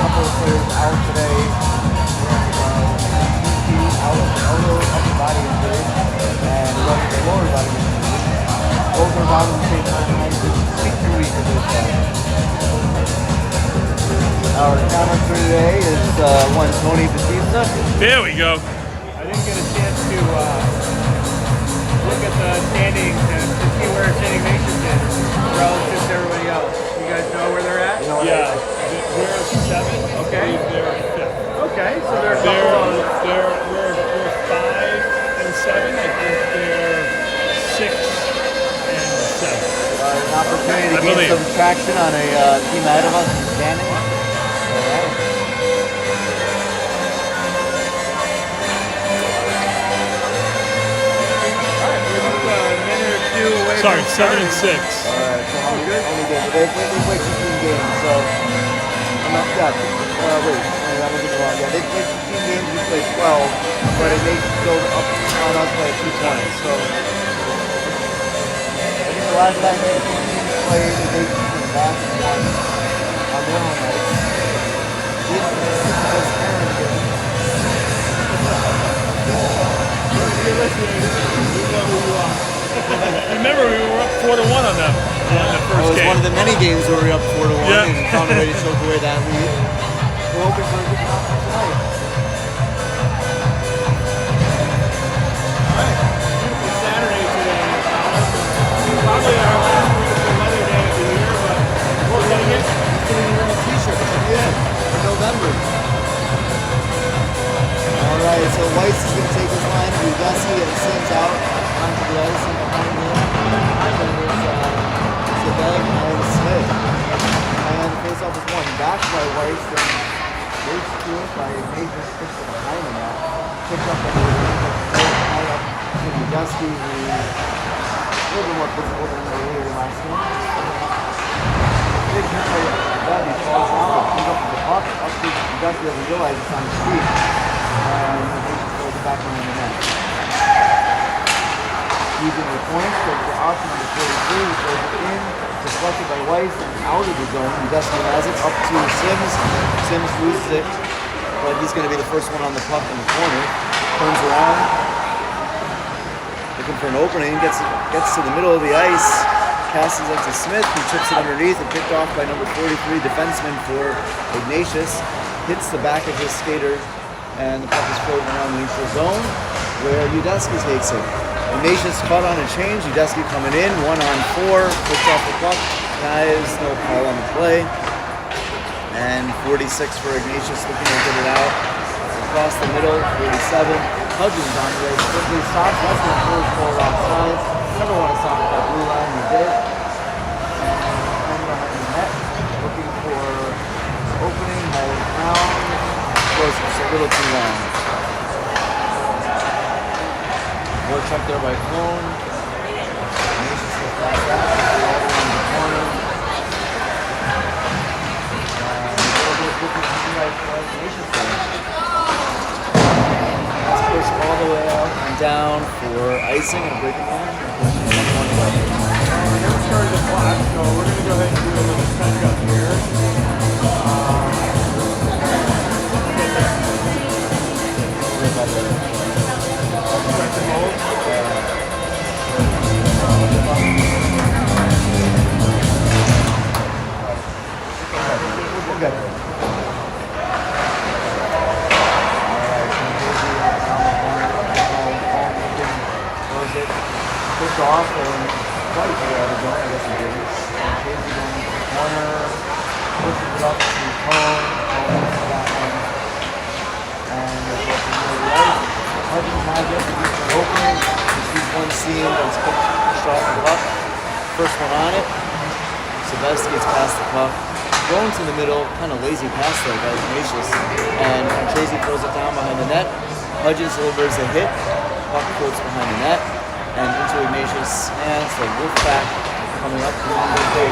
couple of players out today. Out of the upper body injury and one of the lower body injury. Both are down in the same timeline. Victory for this guy. Our commenter today is one Tony Batista. There we go. I didn't get a chance to look at the standings and to see where St. Ignatius is relative to everybody else. You guys know where they're at? Yeah, we're 7. Okay. They're 5th. Okay, so they're a couple of... We're 5 and 7. I think they're 6 and 7. An opportunity to I gain believe. some traction on a team ahead of us in standing. Sorry, 7 and 6. Alright, so only game. They played 15 games, so I'm not wait, that wasn't wrong. Yeah, they played 15 games, we played 12, but it makes go up on us by 2 points. So I think the last time they played, they came back on their own nights. You're listening, you know who you are. Remember, we were up 4-1 on them on the first game. It was one of the many games where we were up 4-1 Yeah. and found a way to choke away that lead. We're hoping for a good outcome tonight. Alright, beautiful Saturday today. Probably our last beautiful weather day of the year, but we're getting it. He's getting wearing a t-shirt. Yeah, for November. Alright, so Weiss is going to take this line. Udesi and Sims out onto the ice and behind him. And there's Sebeg and Smith. And the face-off is won back by Weiss and race to it by Ignatius pushed it behind him now. Picked up the high up to Udesi, who's a little bit more physical than earlier last game. Big hit by that, he falls down, but comes up to the puck, up to Udesi doesn't realize it's on his feet. And Ignatius throws it back behind the net. Using the points, goes to option number 43, he throws it in, deflected by Weiss and out of the zone. Udesi has it up to Sims. Sims loses it, but he's going to be the first one on the puck in the corner. Turns around, looking for an opening, gets to the middle of the ice, passes it to Smith, who chips it underneath and picked off by number 43, defenseman for Ignatius. Hits the back of his skater, and the puck is floating around the neutral zone, where Udesi takes it. Ignatius caught on a change, Udesi coming in, 1-on-4, pushed off the puck, guys, no call on the play. And 46 for Ignatius looking to get it out. Across the middle, 47. Hudgens on the race, quickly stops, that's the first goal outside. Never want to stop at that blue line, he did. And behind the net, looking for an opening, hauls down. Was just a little too long. More check there by Clone. Ignatius gets past that, all the way in the corner. A little bit of quickness to right for Ignatius there. That's pushed all the way out and down for icing and a breaking line. We never started the clock, so we're going to go ahead and do a little catch-up here. Pushed off and twice the other zone, I guess he did it. And Casey going to the corner, pushes it up to Cone, Cone to that one. And it's up to the right. Hudgens has it, he's an opening. He sees one seam that was pushed off the puck. First one on it. Sebesti gets past the puck. Going to the middle, kind of lazy pass there by Ignatius. And Casey throws it down behind the net. Hudgens delivers a hit. Puck floats behind the net. And into Ignatius' hands, the Wolfpack coming up to the big.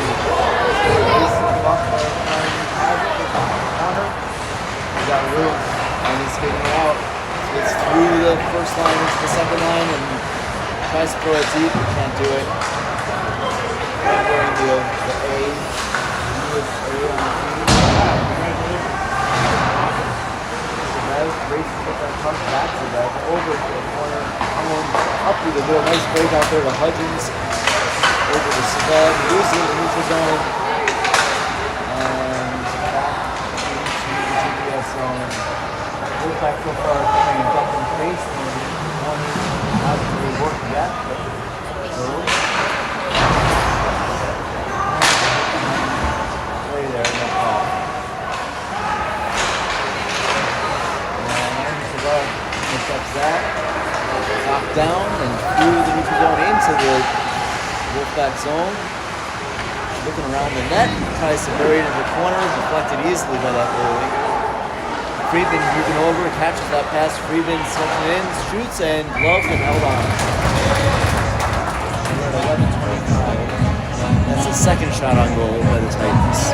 He's got room, and he's skating it out. So it's through the first line into the second line, and tries to throw it deep, but can't do it. And wearing the A. He was A on the team. out there to Hudgens. Over to Stud. Loses in the neutral zone. And back into the GBS zone. Wolfpack so far coming and dumping pace. And one out to the work yet. Play there, no call. And Stud intercepts that. Knocked down and through the neutral zone into the Wolfpack zone. Looking around the net, tries to bury it in the corner, deflected easily by that goalie. Friedman moving over, catches that pass. Friedman stepping in, shoots, and gloved and held on. We're at 11:25. That's the second shot on goal by the Titans.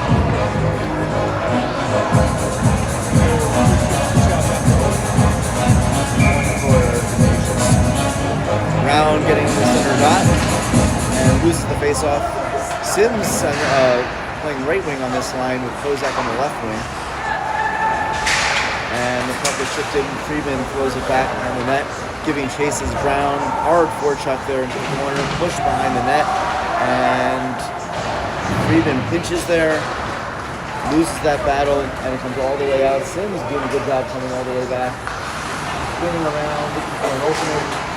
Brown getting the center dot and loses the faceoff. Sims playing right wing on this line with Kozak on the left wing. And the puck is shipped in. Friedman throws it back on the net, giving chases Brown. Hard forecheck there into the corner, push behind the net. And Friedman pinches there, loses that battle, and it comes all the way out. Sims doing a good job coming all the way back. Spinning around, looking for an opening.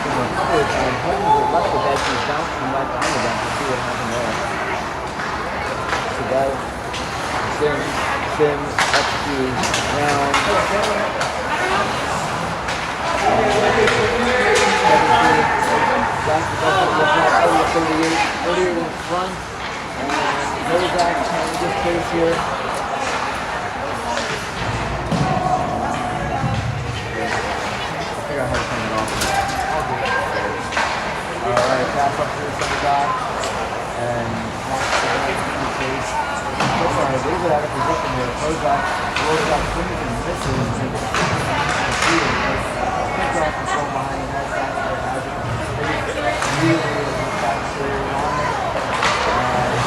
And Hudgens was left the bench, he's bouncing back behind the bench. We'll see what happened there. So that Sims up to Brown. Back to the 38 in front. And Novak trying to get pace here. Figure out how to turn it off. Alright, pass up to the center dot. And Max pace. So far, a little bit out of position here. Kozak rolls out, swings and misses. And picked off the goal behind the net. That's what has it. Really back to on it.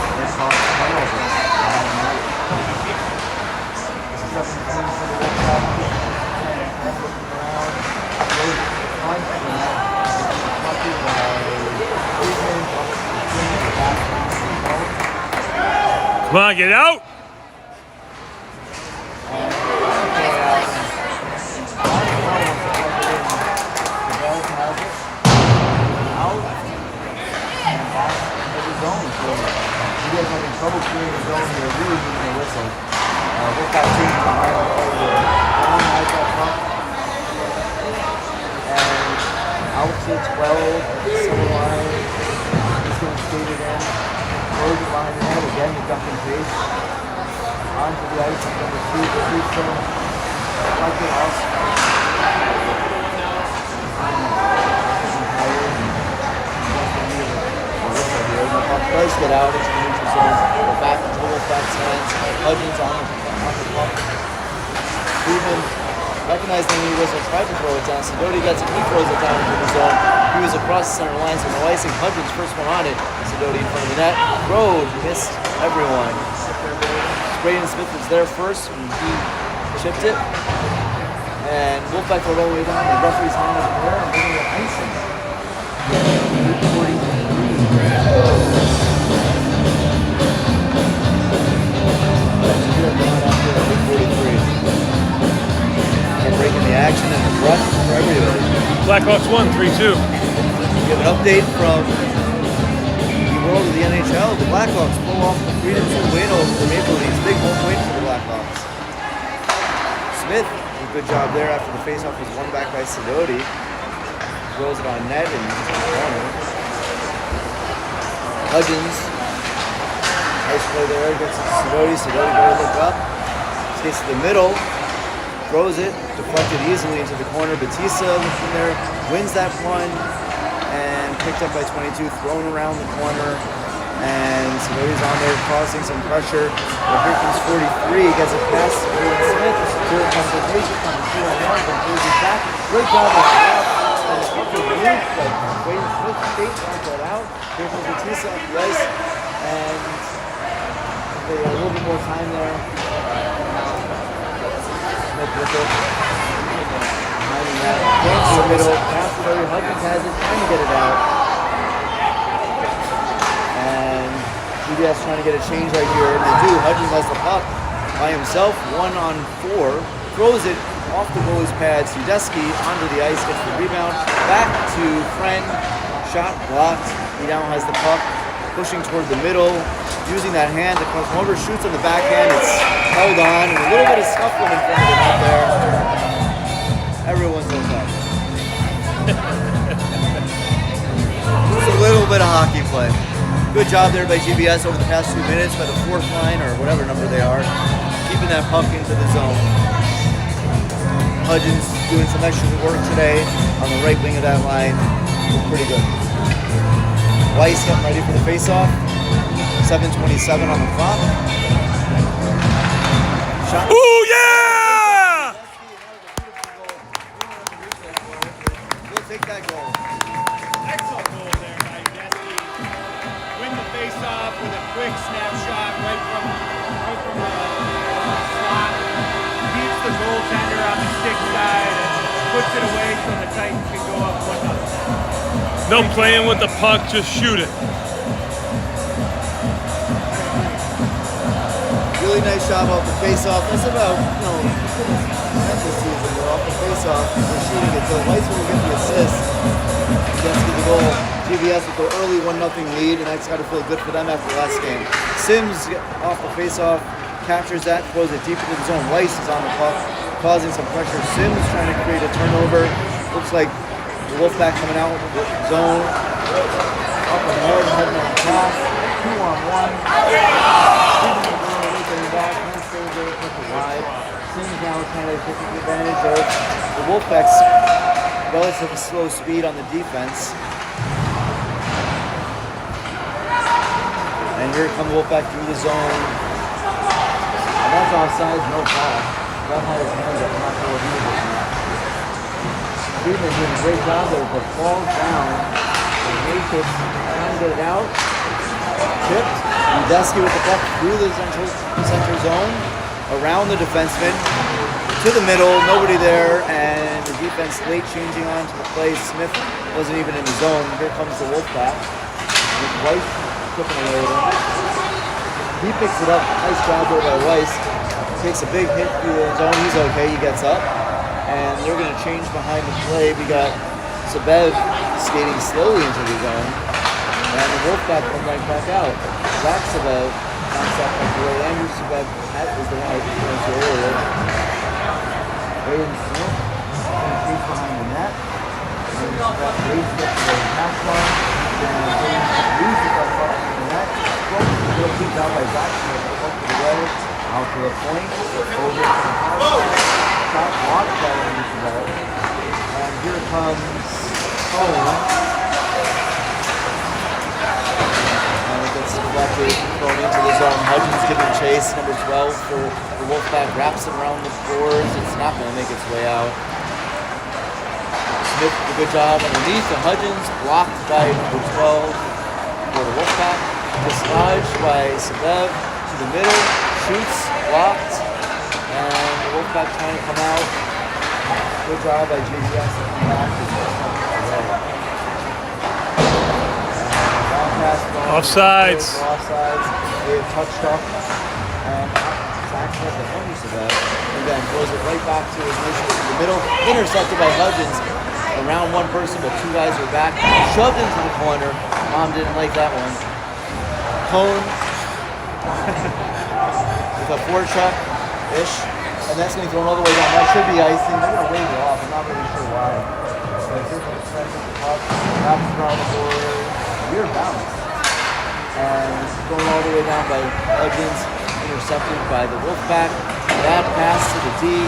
And it's off the turnover. This is up in the center for the Wolfpack. And looking around. Goes on to the net. Come on, get out! Trouble clearing the zone here, really needing a whistle. Wolfpack team behind the play there. Brown has that puck. And out to 12, center line. He's going to skate it in. Throws it behind the net, again the ducking pace. Onto the ice, number 2, the Houston. Like it also. The puck does get out into the neutral zone. We're back into the Wolfpack's hands. Hudgens on the puck. Friedman recognized the knee whistle, tried to throw it down. Sidoti gets it, he throws it down into the zone. He was across the center line, so no icing. Hudgens first one on it. Sidoti in front of the net. Rode, missed everyone. Braden Smith was there first when he chipped it. And Wolfpack went all the way down. The referee's hand up in the air and bringing it icing. 43. And breaking the action and the rush for everybody. Blackhawks won 3-2. We have an update from the world of the NHL. The Blackhawks pull off the Freedom win over the Maple Leafs. Big home win for the Blackhawks. Smith did a good job there after the faceoff was won back by Sidoti. Throws it on net and into the corner. Hudgens, nice play there, gets it to Sidoti. Sidoti goes look up, skates to the middle, throws it, deflected easily into the corner. Batista looking there, wins that one, and picked up by 22, thrown around the corner, and Sidoti's on there causing some pressure. But here comes 43, gets a pass to Smith, secure concentration, comes through on hard, and throws it back. Great job on the left. And it's up to the roof, but Braden Smith takes that out. Here comes Batista off the ice, and they got a little bit more time there. Smith with it. Nice defending that. Going to the middle, pass it over. Hudgens has it, trying to get it out. And GBS trying to get a change right here. And they do. Hudgens has the puck by himself, 1-on-4. Throws it off the goalie's pads. Udeski onto the ice, gets the rebound. Back to Friend. Shot blocked. He now has the puck. Pushing toward the middle. Using that hand to come over. Shoots on the backhand. It's held on. And a little bit of scuffling in front of him out there. Everyone's okay. Just a little bit of hockey play. Good job there by GBS over the past 2 minutes by the fourth line or whatever number they are. Keeping that puck into the zone. Hudgens doing some extra work today on the right wing of that line. Pretty good. Weiss getting ready for the face-off. 7:27 on the clock. Shot. Ooh, yeah! We'll take that goal. Excellent goal there by Ignatius. Win the face-off with a quick snapshot right from the slot. Beats the goaltender on the stick side and puts it away so the Titans can go up 1-0. No playing with the puck, just shoot it. Really nice job off the face-off. That's about, this season. We're off the face-off. We're shooting it. So Weiss will get the assist. Gets to the goal. GBS with the early 1-0 lead, and that's got to feel good for them after last game. Sims off the face-off, captures that, throws it deep into the zone. Weiss is on the puck, causing some pressure. Sims trying to create a turnover. Looks like the Wolfpack coming out with the zone. Up and hard, heading on the pass. 2-on-1. Back, nice save there, puts it wide. Sims now trying to take advantage of the Wolfpack's relatively slow speed on the defense. And here come the Wolfpack through the zone. And that's offside, no foul. That had his hands up, I'm not sure what he was looking at. Friedman doing a great job there, but falls down. Ignatius trying to get it out. Tipped. Udeski with the puck through the center zone, around the defenseman, to the middle, nobody there, and the defense late changing on to the play. Smith wasn't even in the zone. Here comes the Wolfpack. With Weiss chipping away at him. He picks it up. Nice job there by Weiss. Takes a big hit through the zone. He's okay. He gets up. And they're going to change behind the play. We got Sabev skating slowly into the zone. And the Wolfpack come right back out. Zach Sabev knocks up on the way. Andrew Sabev, that was the one I was referring to earlier. Aiden Smith, going to creep behind the net. And he's got raised up to the pass line. And Aiden loses that puck in the net. Still kicked out by Zach Smith. Up to the way, out to the point, over to the house. Shot blocked by Andrew Sabev. And here comes Cone. Deflected, thrown into the zone. Hudgens giving chase. Number 12 for the Wolfpack. Wraps it around the boards. It's not going to make its way out. Smith did a good job underneath. And Hudgens blocked by number 12 for the Wolfpack. Dislodged by Sabev to the middle. Shoots, blocked. And the Wolfpack trying to come out. Good job by GBS. Offsides. Offsides. They touched up. And Zach Smith, the owner of that, again throws it right back to Ignatius in the middle. Intercepted by Hudgens. Around one person, but two guys are back. Shoved into the corner. Mom didn't like that one. Cone with a forecheck-ish. And that's going to be thrown all the way down. That should be icing. They're going to wave it off. I'm not really sure why. So here's the second puck. Wraps around the board. Weird bounce. And going all the way down by Hudgens, intercepted by the Wolfpack. Bad pass to the D.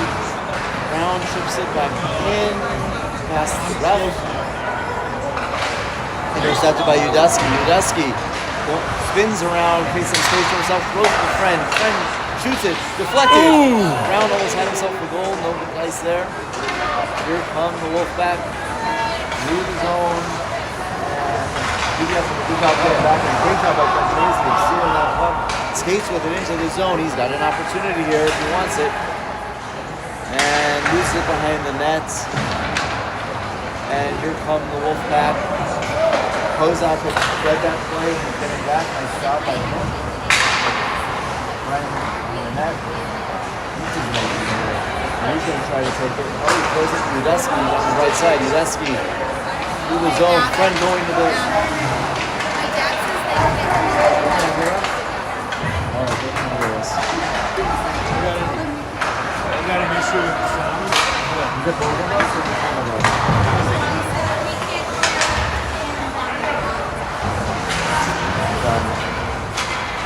Brown chips it back in. Pass to the ref. Intercepted by Udeski. Udeski spins around, creates some space for himself, throws it to Friend. Friend shoots it, deflected. Ooh. Brown almost had himself a goal, no good ice there. Here come the Wolfpack through the zone. He has a good job getting back, and a great job by Franceschi of sealing that puck. Skates with it into the zone. He's got an opportunity here if he wants it. And loses it behind the net. And here come the Wolfpack. Close out to spread that play. He's getting back. Nice job by him. Right on the net. He's going to try to take it. Oh, he throws it to Udesky on the right side. Udesky through the zone. Friend going to the... I got an issue with the sound. Is it both of us or just one of us?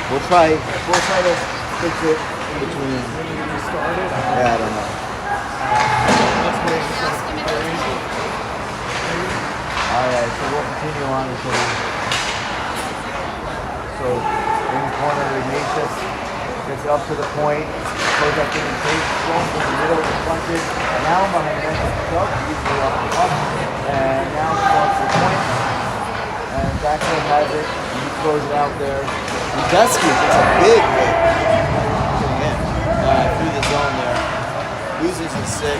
We'll try to fix it in between. Yeah, I don't know. Alright, so we'll continue on until so in the corner Ignatius gets it up to the point, goes up in the face, going from the middle of the frontage, and now behind the bench himself, he's way up, and now he goes to the point, and Jackson has it, and he throws it out there. Ignatius gets a big hit through the zone there, loses his 6,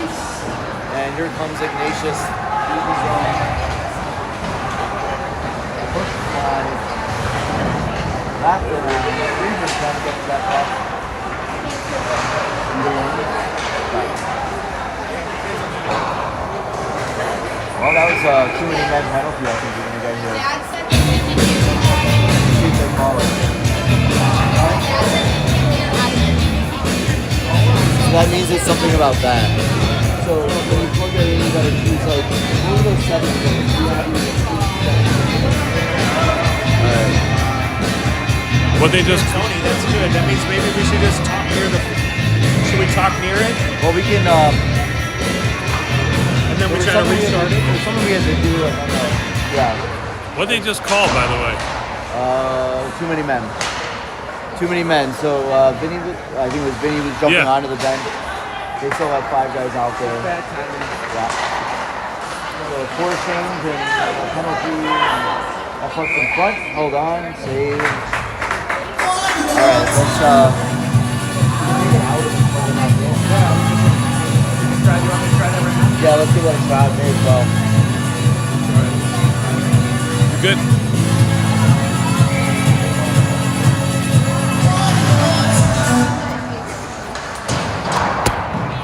and here comes Ignatius through the zone. Push 5. Wrapped around, Freeman's trying to get to that puck. Well, that was too many men penalty, I think we're going to get here. See if they call it. So that means it's something about that. So when you plug it in, you got to choose like, what are those 7 games? Alright. What they just... Tony, that's good. That means maybe we should just talk near the... Should we talk near it? Well, we can, And then we try to restart it? There's something we had to do, yeah. What they just called, by the way? Too many men. Too many men. So, Vinny, I think it was Vinny was jumping onto the bench. They still have 5 guys out there. Bad timing. Yeah. So, 4 change and a penalty. And that puck's in front. Hold on. Save. Alright, let's, yeah, let's give that a shot. May as well. Good.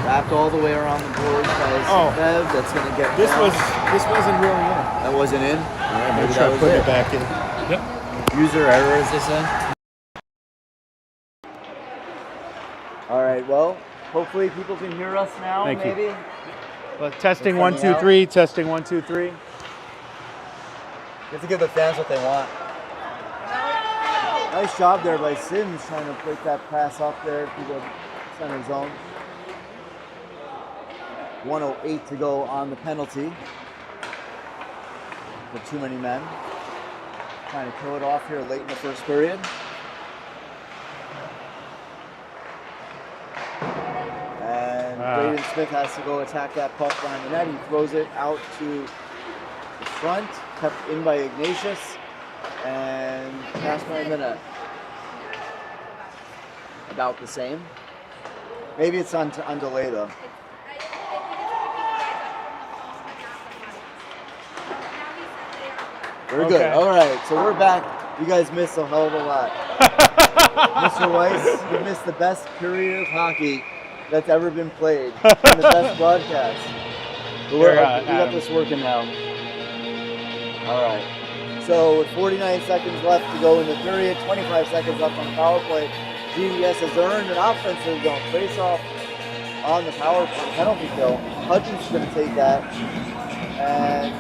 Wrapped all the way around the board by Bev. That's going to get This down. wasn't really in. That wasn't in? Yeah, maybe that was Put it. it back in. Yep. User error, is this in? Alright, well, hopefully people can hear us now, Thank you. maybe. Well, testing It's 1, coming 2, 3. Testing 1, 2, 3. You have to give the fans what they want. Nice job there by Sims trying to break that pass up there to the center zone. 1:08 to go on the penalty. For too many men. Trying to kill it off here late in the first period. And Braden Smith has to go attack that puck behind the net. He throws it out to the front, kept in by Ignatius, and passed behind the net. About the same. Maybe it's on delay though. Very good. All right, so we're back. You guys missed a hell of a lot. Mr. Weiss, you missed the best period of hockey that's ever been played and the best broadcast. But we got this working now. All right. So with 49 seconds left to go in the period, 25 seconds left on the power play, GBS has earned an offensive zone face-off on the power play penalty kill. Hutchins is going to take that, and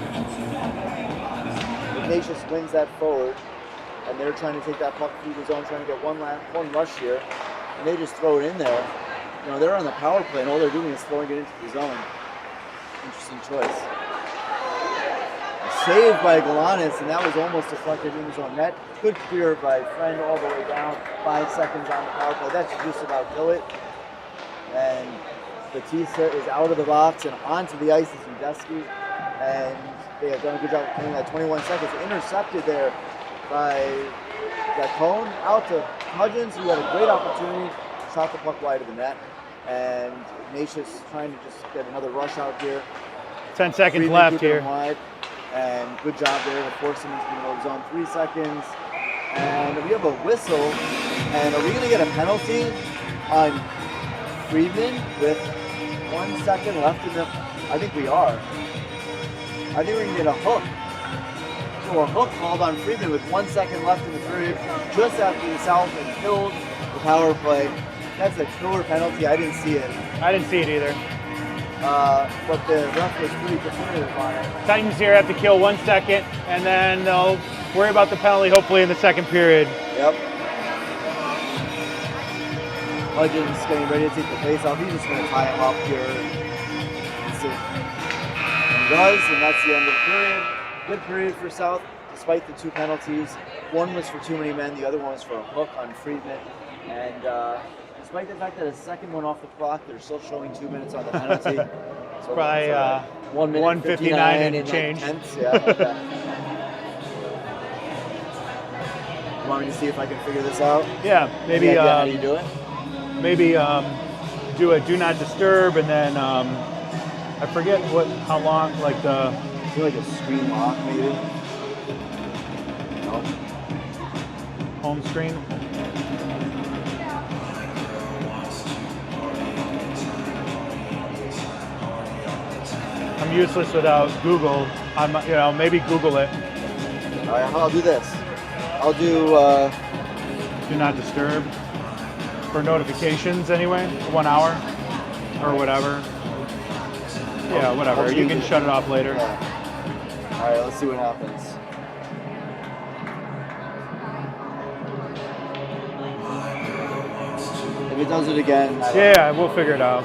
Ignatius wins that forward, and they're trying to take that puck through the zone, trying to get one rush here, and they just throw it in there. You know, they're on the power play, and all they're doing is throwing it into the zone. Interesting choice. Saved by Galanis, and that was almost deflected in his own net. Good clear by Friend all the way down. 5 seconds on the power play. That should just about kill it. And Batista is out of the box and onto the ice is Udesky. And they have done a good job of cleaning that 21 seconds. Intercepted there by Gacone. Out to Hudgens, who had a great opportunity. Shot the puck wide of the net. And Ignatius trying to just get another rush out here. 10 seconds Friedman left keeping here. him wide, and good job there to force him into the middle of the zone. 3 seconds, and we have a whistle. And are we going to get a penalty on Friedman with 1 second left in the? I think we are. I think we can get a hook. So a hook called on Friedman with 1 second left in the period, just after the South had killed the power play. That's a killer penalty. I didn't see it. I didn't see it either. But the ref was pretty definitive on it. Titans here have to kill 1 second, and then they'll worry about the penalty hopefully in the second period. Yep. Hudgens getting ready to take the face off. He's just going to tie him up here. And does, and that's the end of the period. Good period for South, despite the 2 penalties. One was for too many men, the other one was for a hook on Friedman. And despite the fact that a second one off the clock, they're still showing 2 minutes on the penalty. So Probably 1 minute 1:59 and change. 9 tenths. Yeah, okay. You want me to see if I can figure this out? Yeah, maybe Any idea how you do it? maybe do a do not disturb, and then I forget how long, like the I feel like a screen lock, maybe. No. home screen. I'm useless without Google. Maybe Google it. All right, I'll do this. I'll do. Do not disturb for notifications anyway. 1 hour or whatever. Yeah, whatever. I'll You change can it. shut it off later. Yeah. All right, let's see what happens. If it does it again, I don't Yeah, we'll figure it out.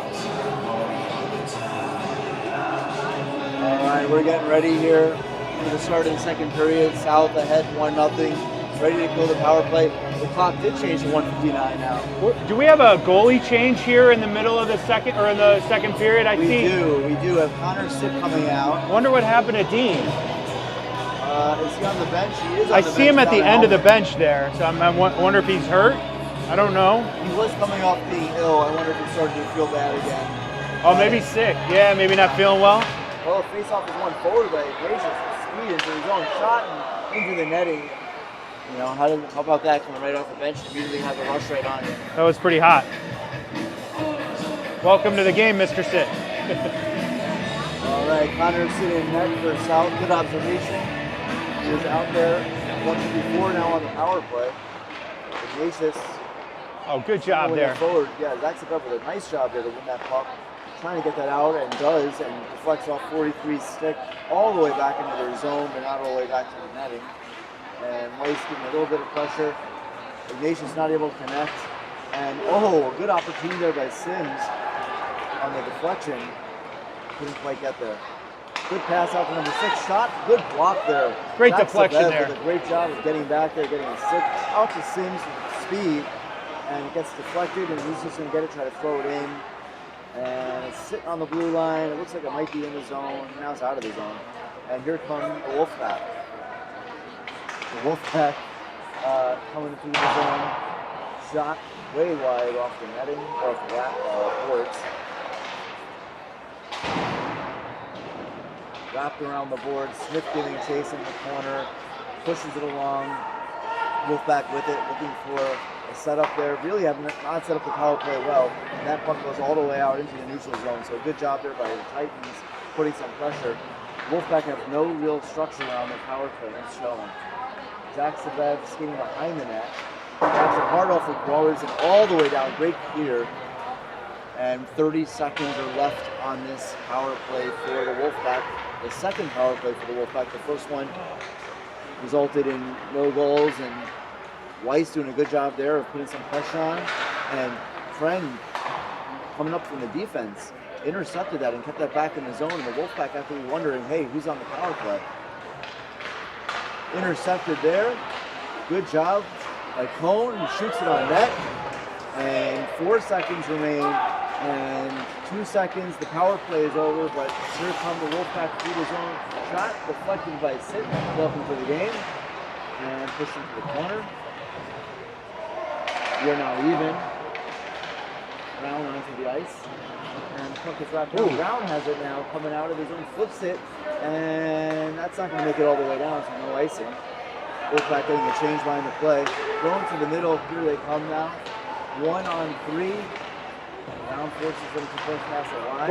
All right, we're getting ready here for the start of the second period. South ahead 1-0, ready to kill the power play. The clock did change to 1:59 now. Do we have a goalie change here in the middle of the second or in the second period? We do have Connor Sipp coming out. Wonder what happened to Dean. Is he on the bench? He is on I the see bench him at the without a end of the helmet. bench there, so I wonder if he's hurt. I don't know. He was coming off being ill. I wonder if he started to feel bad again. Oh, maybe sick. Yeah, maybe not feeling well. Well, face-off is one forward by Ignatius. Speed into his own shot and into the netting. You know, how about that coming right off the bench and immediately have a rush right on you? That was pretty hot. Welcome to the game, Mr. Sit. All right, Connor sitting in net for South. Good observation. He was out there once before, now on the power play. Ignatius. Oh, good job there. Forward. Yeah, Zach Sebev with a nice job there to win that puck. Trying to get that out and does, and deflects off 43's stick all the way back into their zone, but not all the way back to the netting. And Weiss getting a little bit of pressure. Ignatius not able to connect. And a good opportunity there by Sims on the deflection. Couldn't quite get there. Good pass out to number 6. Shot. Good block there. Great Zach deflection Sebev there. did a great job of getting back there, getting a stick out to Sims with speed. And it gets deflected, and he's just going to get it, try to throw it in. And it's sitting on the blue line. It looks like it might be in the zone. Now it's out of the zone. And here come the Wolfpack. The Wolfpack coming through the zone. Shot way wide off the netting, or off the boards. Wrapped around the board. Smith giving chase in the corner. Pushes it along. Wolfpack with it, looking for a setup there. Really have not set up the power play well. And that puck goes all the way out into the neutral zone. So good job there by the Titans putting some pressure. Wolfpack have no real structure around their power play. That's showing. Zach Sebev skating behind the net. That's a hard off with Growers and all the way down. Great clear. And 30 seconds are left on this power play for the Wolfpack. The second power play for the Wolfpack. The first one resulted in no goals, and Weiss doing a good job there of putting some pressure on. And Friend coming up from the defense intercepted that and kept that back in the zone. And the Wolfpack have to be wondering, hey, who's on the power play? Intercepted there. Good job by Cone, who shoots it on net. And 4 seconds remain. And 2 seconds, the power play is over, but here come the Wolfpack through the zone. Shot deflected by Sid. Welcome to the game. And pushed into the corner. We are now even. Brown onto the ice. And the puck is wrapped down. Brown has it now, coming out of his own, flips it, and that's not going to make it all the way down, so no icing. Wolfpack getting a change line to play. Going to the middle, here they come now. 1-on-3. Brown forces them to first pass a line.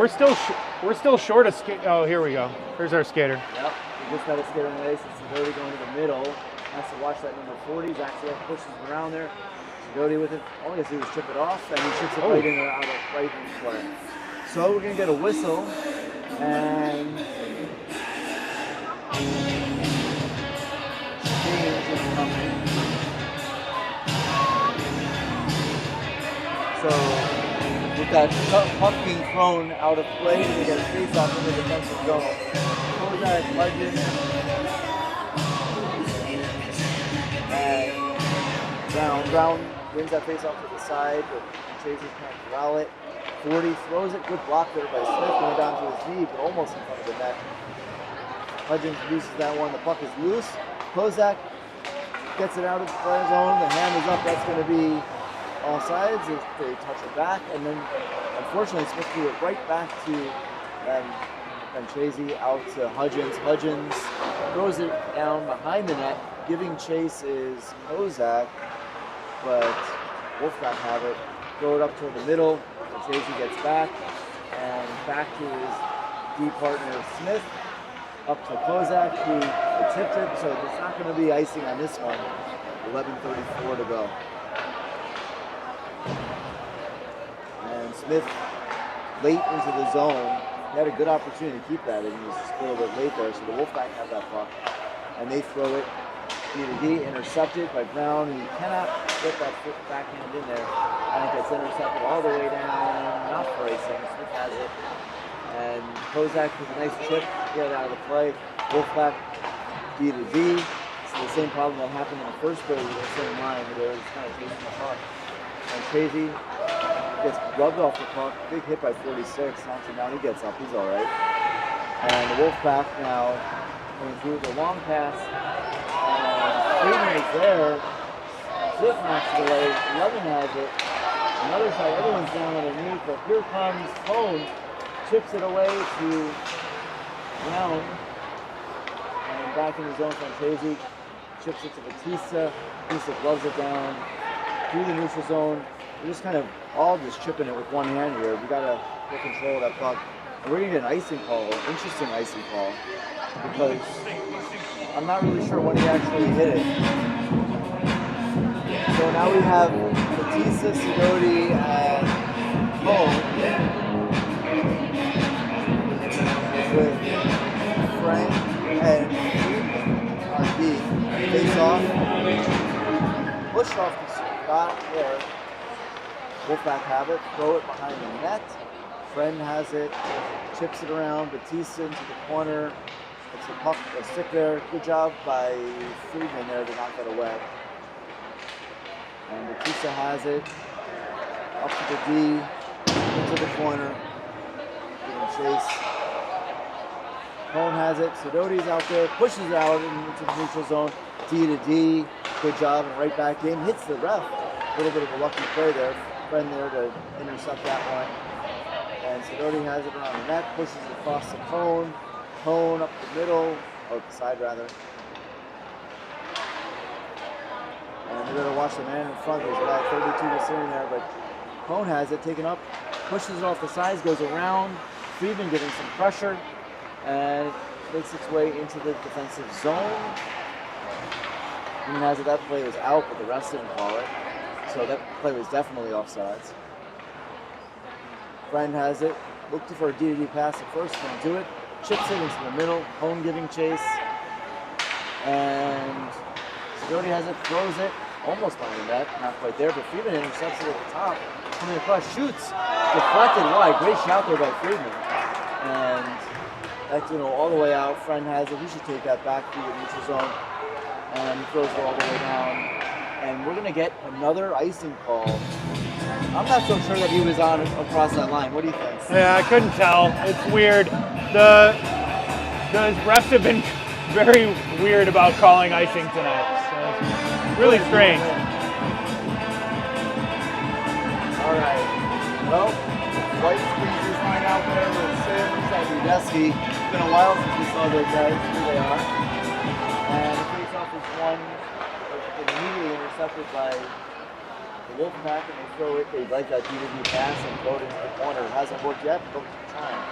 We're still short of skate. Oh, here we go. Here's our skater. Yep, he just got a skate on the ice. It's Sidoti going to the middle. Has to watch that number 40. Actually pushes him around there. Sidoti with it. All he has to do is chip it off, and he chips it right in or out of right in play. So we're going to get a whistle, and change is coming. So with that puck being thrown out of play, they get a face off in the defensive zone. Kozak, Hudgens, and Brown wins that face off to the side, but Chases can't corral it. 40 throws it, good block there by Smith, going down to his knee, but almost in front of the net. Hudgens loses that one, the puck is loose. Kozak gets it out of the player zone, the hand is up, that's going to be all sides. They touch it back, and then unfortunately Smith threw it right back to Chasey out to Hudgens. Hudgens throws it down behind the net. Giving chase is Kozak, but Wolfpack have it. Throw it up toward the middle. Chasey gets back, and back to his D partner Smith. Up to Kozak, who tipped it, so there's not going to be icing on this one. 11:34 to go. And Smith, late into the zone, he had a good opportunity to keep that, and he was just a little bit late there, so the Wolfpack have that puck. And they throw it D, intercepted by Brown, who cannot get that foot backhand in there. And it gets intercepted all the way down, not for icing. Smith has it. And Kozak with a nice chip, get it out of the play. Wolfpack D. It's the same problem that happened in the first period with the same line, where they were just kind of chasing the puck. And Chasey gets rubbed off the puck, big hit by 46, knocks him down, he gets up, he's all right. And the Wolfpack now going through the long pass. Freeman is there. Flip knocks it away. Levin has it. Another side, everyone's down underneath, but here comes Cone. Chips it away to Brown. And back in the zone from Chasey. Chips it to Batista. Batista gloves it down through the neutral zone. We're just kind of all just chipping it with one hand here. We got to get control of that puck. And we're going to get an icing call, an interesting icing call, because I'm not really sure when he actually hit it. So now we have Batista, Sidoti, and Cole with Frank and on D. Face off. Push off the spot there. Wolfpack have it. Throw it behind the net. Friend has it. Chips it around. Batista into the corner. It's a puck, a stick there. Good job by Friedman there to knock that away. And Batista has it. Up to the D. Into the corner. Getting chase. Cone has it. Sidoti's out there. Pushes it out into the neutral zone. D to D. Good job. And right back in. Hits the ref. A little bit of a lucky play there. Friend there to intercept that one. And Sidoti has it around the net. Pushes it across the Cone. Cone up the middle, or the side rather. And they're going to watch the man in front. There's about 32 just sitting there, but Cone has it taken up, pushes it off the sides, goes around. Friedman getting some pressure, and it makes its way into the defensive zone. Friedman has it. That play was out, but the refs didn't call it. So that play was definitely offsides. Friend has it. Looked for a D-to-D pass at first, can't do it. Chips it into the middle, Cone giving chase. And Sidoti has it, throws it, almost behind the net, not quite there, but Friedman intercepts it at the top. Coming across, shoots, deflected wide. Great shot there by Friedman. And that's, all the way out. Friend has it. He should take that back through the neutral zone. And he throws it all the way down. And we're going to get another icing call. I'm not so sure that he was on across that line. What do you think? Yeah, I couldn't tell. It's weird. The refs have been very weird about calling icing tonight. So it's really strange. All right. Well, White brings his line out there with Sims and Udesky. It's been a while since we saw those guys, who they are. And the face-off is won, immediately intercepted by the Wolfpack, and they throw it. They like that D-to-D pass and throw it into the corner. It hasn't worked yet, but it's time.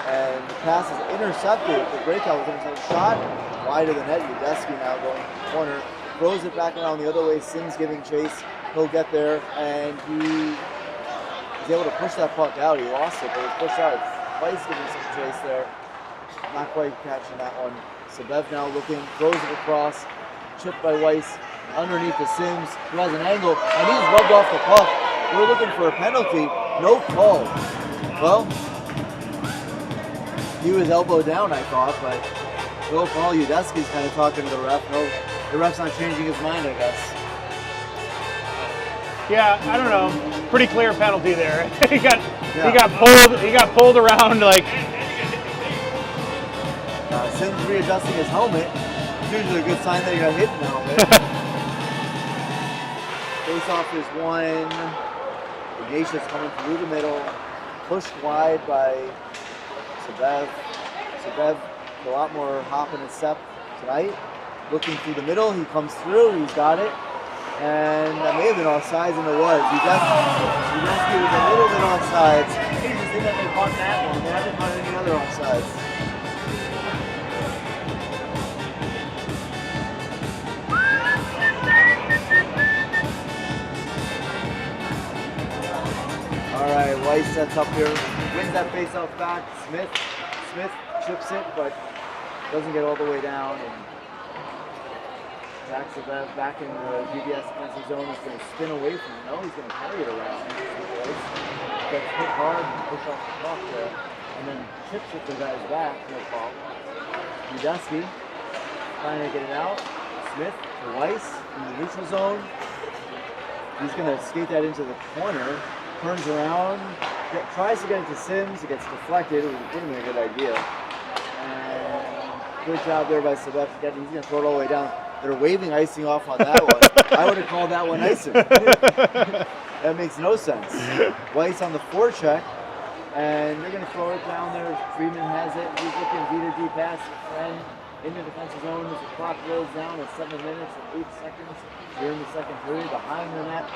And the pass is intercepted. The breakout was intercepted. Shot wide of the net. Udesky now going to the corner. Throws it back around the other way. Sims giving chase. He'll get there, and he was able to push that puck out. He lost it, but he pushed out. Weiss giving some chase there. Not quite catching that one. Sabev now looking, throws it across. Chipped by Weiss. Underneath the Sims, who has an angle, and he's rubbed off the puck. We're looking for a penalty. No call. Well, he was elbow down, I thought, but no call. Udesky's kind of talking to the ref. No, the ref's not changing his mind, I guess. Yeah, I don't know. Pretty clear penalty there. he got pulled around like. Sims readjusting his helmet. It's usually a good sign that he got hit in the helmet. Face-off is won. Ignatius coming through the middle, pushed wide by Sabev. Sabev, a lot more hop in his step tonight. Looking through the middle, he comes through, he's got it. And that may have been offsides, and it was. Udesky was a little bit offsides. Interesting that they caught that one. They haven't caught any other offsides. All right, Weiss sets up here, wins that face-off back. Smith chips it, but doesn't get all the way down. And Jack Sabev back in the GBS defensive zone is going to spin away from him. No, he's going to carry it around. Gets hit hard and push off the puck there, and then chips it to the guy's back. No call. Udesky trying to get it out. Smith to Weiss in the neutral zone. He's going to skate that into the corner. Turns around, tries to get it to Sims, it gets deflected. It wouldn't be a good idea. And good job there by Sabev. He's going to throw it all the way down. They're waving icing off on that one. I would have called that one icing. That makes no sense. Weiss on the forecheck, and they're going to throw it down there. Freeman has it. He's looking D-to-D pass. And in the defensive zone as the clock rolls down at 7 minutes and 8 seconds here in the second period behind the net.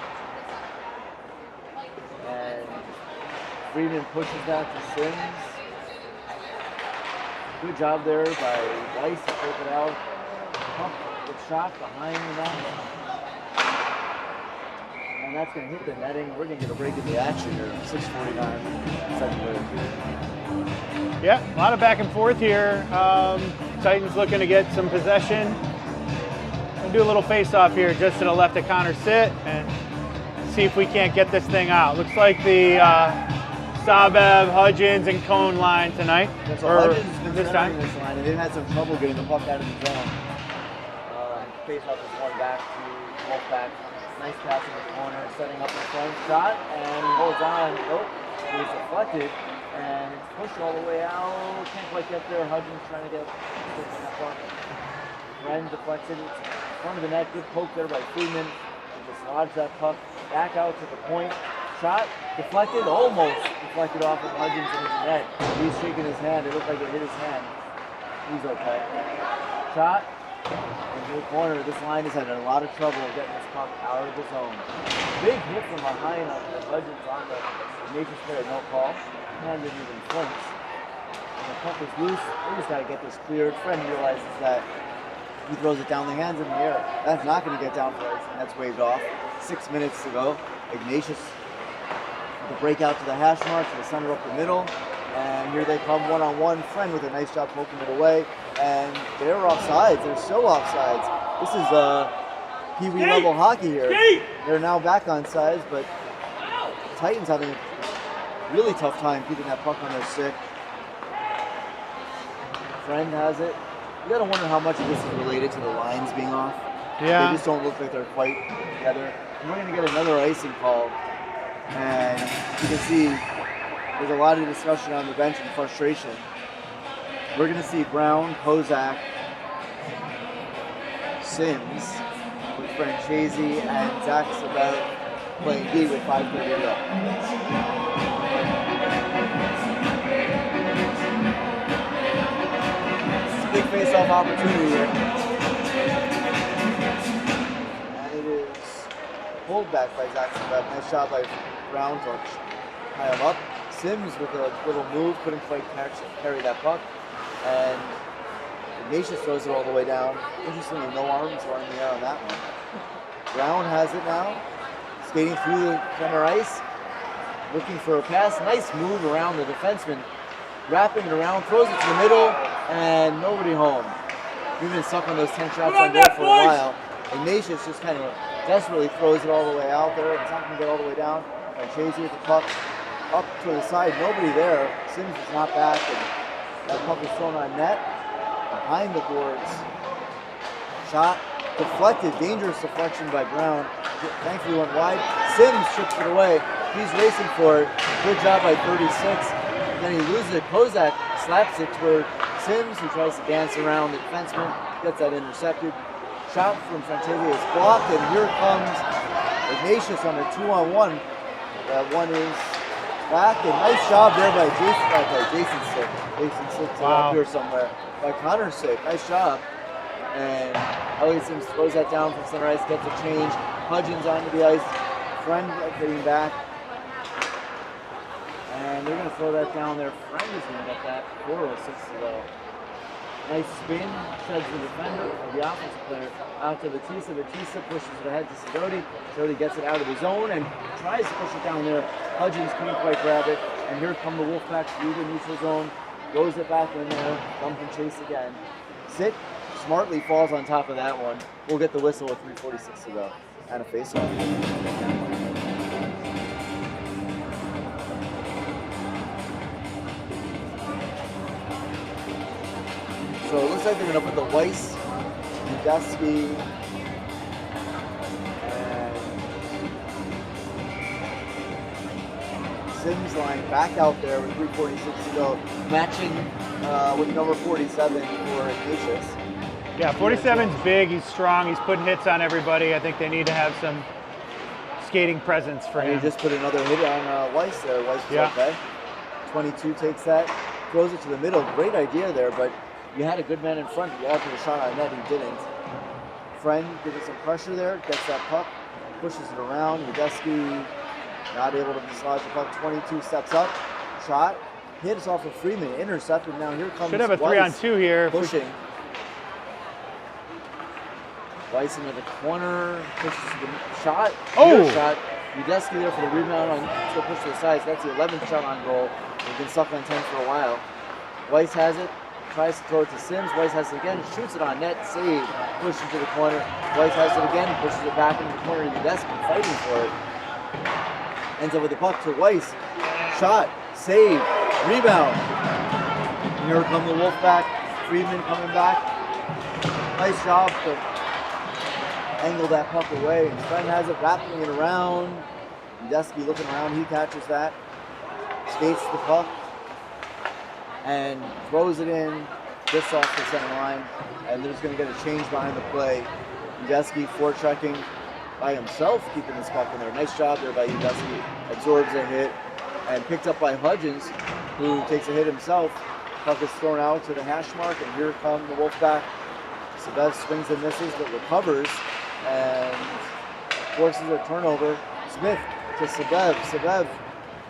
And Freeman pushes that to Sims. Good job there by Weiss to take it out. Pump the shot behind the net. And that's going to hit the netting. We're going to get a break in the action here. 6:49, second period. Yeah, a lot of back and forth here. Titans looking to get some possession. We'll do a little face-off here just to the left of Connor sit and see if we can't get this thing out. Looks like the Sabev, Hudgens, and Cone line tonight. Yeah, so Hudgens has been this time. This line, and they've had some trouble getting the puck out of the zone. Face-off is one back to Wolfpack. Nice pass in the corner, setting up the front shot, and he holds on. Nope, he was deflected, and it's pushed all the way out. Can't quite get there. Hudgens trying to get that puck. Ren deflects it. It's in front of the net. Good poke there by Freeman. Dislodge that puck back out to the point. Shot deflected, almost deflected off of Hudgens in his net. He's shaking his hand. It looked like it hit his hand. He's okay. Shot into the corner. This line has had a lot of trouble getting this puck out of the zone. Big hit from behind on the Hudgens on the Ignatius player. No call. Hand didn't even flinch. And the puck is loose. We just got to get this cleared. Friend realizes that. He throws it down the hands in the air. That's not going to get down for us, and that's waved off. 6 minutes to go. Ignatius with the breakout to the hash mark, to the center up the middle. And here they come one-on-one. Friend with a nice job poking it away. And they're offsides. They're so offsides. This is Pee Wee level hockey here. They're now back on sides, but Titans having a really tough time keeping that puck on their stick. Friend has it. You gotta wonder how much of this is related to the lines being off. Yeah. They just don't look like they're quite together. And we're gonna get another icing call. And you can see there's a lot of discussion on the bench and frustration. We're gonna see Brown, Kozak, Sims with Francesi and Zach Sabev playing D with 5:30 to go. It's a big face-off opportunity here. And it is pulled back by Zach Sebeb. Nice shot by Brown to tie him up. Sims with a little move, couldn't quite carry that puck. And Ignatius throws it all the way down. Interestingly, no arms are in the air on that one. Brown has it now. Skating through the center ice. Looking for a pass. Nice move around the defenseman. Wrapping it around, throws it to the middle, and nobody home. We've been stuck on those 10 shots on goal for a while. Ignatius just kind of desperately throws it all the way out there. It's not going to get all the way down. And Chasey with the puck up to the side. Nobody there. Sims is not back, and that puck is thrown on net. Behind the boards. Shot deflected. Dangerous deflection by Brown. Thankfully went wide. Sims chips it away. He's racing for it. Good job by 36. And then he loses it. Kozak slaps it toward Sims, who tries to dance around the defenseman. Gets that intercepted. Shot from Frantavia is blocked, and here comes Ignatius on a 2-on-1. That one is back, and nice job there by Jason Sick. Jason Sick's up here somewhere. By Connor Sick, nice job. And Elliot Sims throws that down from center ice, gets a change. Hudgens onto the ice. Friend getting back. And they're going to throw that down there. Friend is going to get that. 4:06 to go. Nice spin, sheds the defender, or the offensive player, out to Batista. Batista pushes it ahead to Sidoti. Sidoti gets it out of his zone and tries to push it down there. Hudgens couldn't quite grab it. And here come the Wolfpack through the neutral zone. Goes it back in there. Dump and chase again. Sick smartly falls on top of that one. We'll get the whistle with 3:46 to go. And a face-off. So it looks like they're going to put the Weiss, Udesky, and Sims line back out there with 3:46 to go, matching with number 47 for Ignatius. Yeah, 47's big, he's strong, he's putting hits on everybody. I think they need to have some skating presence for him. He just put another hit on Weiss there. Weiss was okay. 22 takes that, throws it to the middle. Great idea there, but you had a good man in front. You had to a shot on net, he didn't. Friend giving some pressure there, gets that puck, pushes it around. Udesky not able to dislodge the puck. 22 steps up, shot, hits off of Freeman, intercepted. Now here comes should have a Weiss 3-on-2 here. pushing. Weiss into the corner, pushes the shot. Oh! Shot. Udesky there for the rebound on to push to the sides. That's the 11th shot on goal. They've been stuck on 10 for a while. Weiss has it, tries to throw it to Sims. Weiss has it again, shoots it on net, save, pushes into the corner. Weiss has it again, pushes it back into the corner. Udesky fighting for it. Ends up with the puck to Weiss. Shot, save, rebound. And here come the Wolfpack. Friedman coming back. Nice job to angle that puck away. His friend has it, wrapping it around. Udesky looking around, he catches that. Skates the puck and throws it in just off the center line. And they're just going to get a change behind the play. Udesky foretrekking by himself, keeping this puck in there. Nice job there by Udesky. Absorbs a hit and picked up by Hudgens, who takes a hit himself. Puck is thrown out to the hash mark, and here come the Wolfpack. Sebeb swings and misses, but recovers and forces a turnover. Smith to Sebeb. Sebeb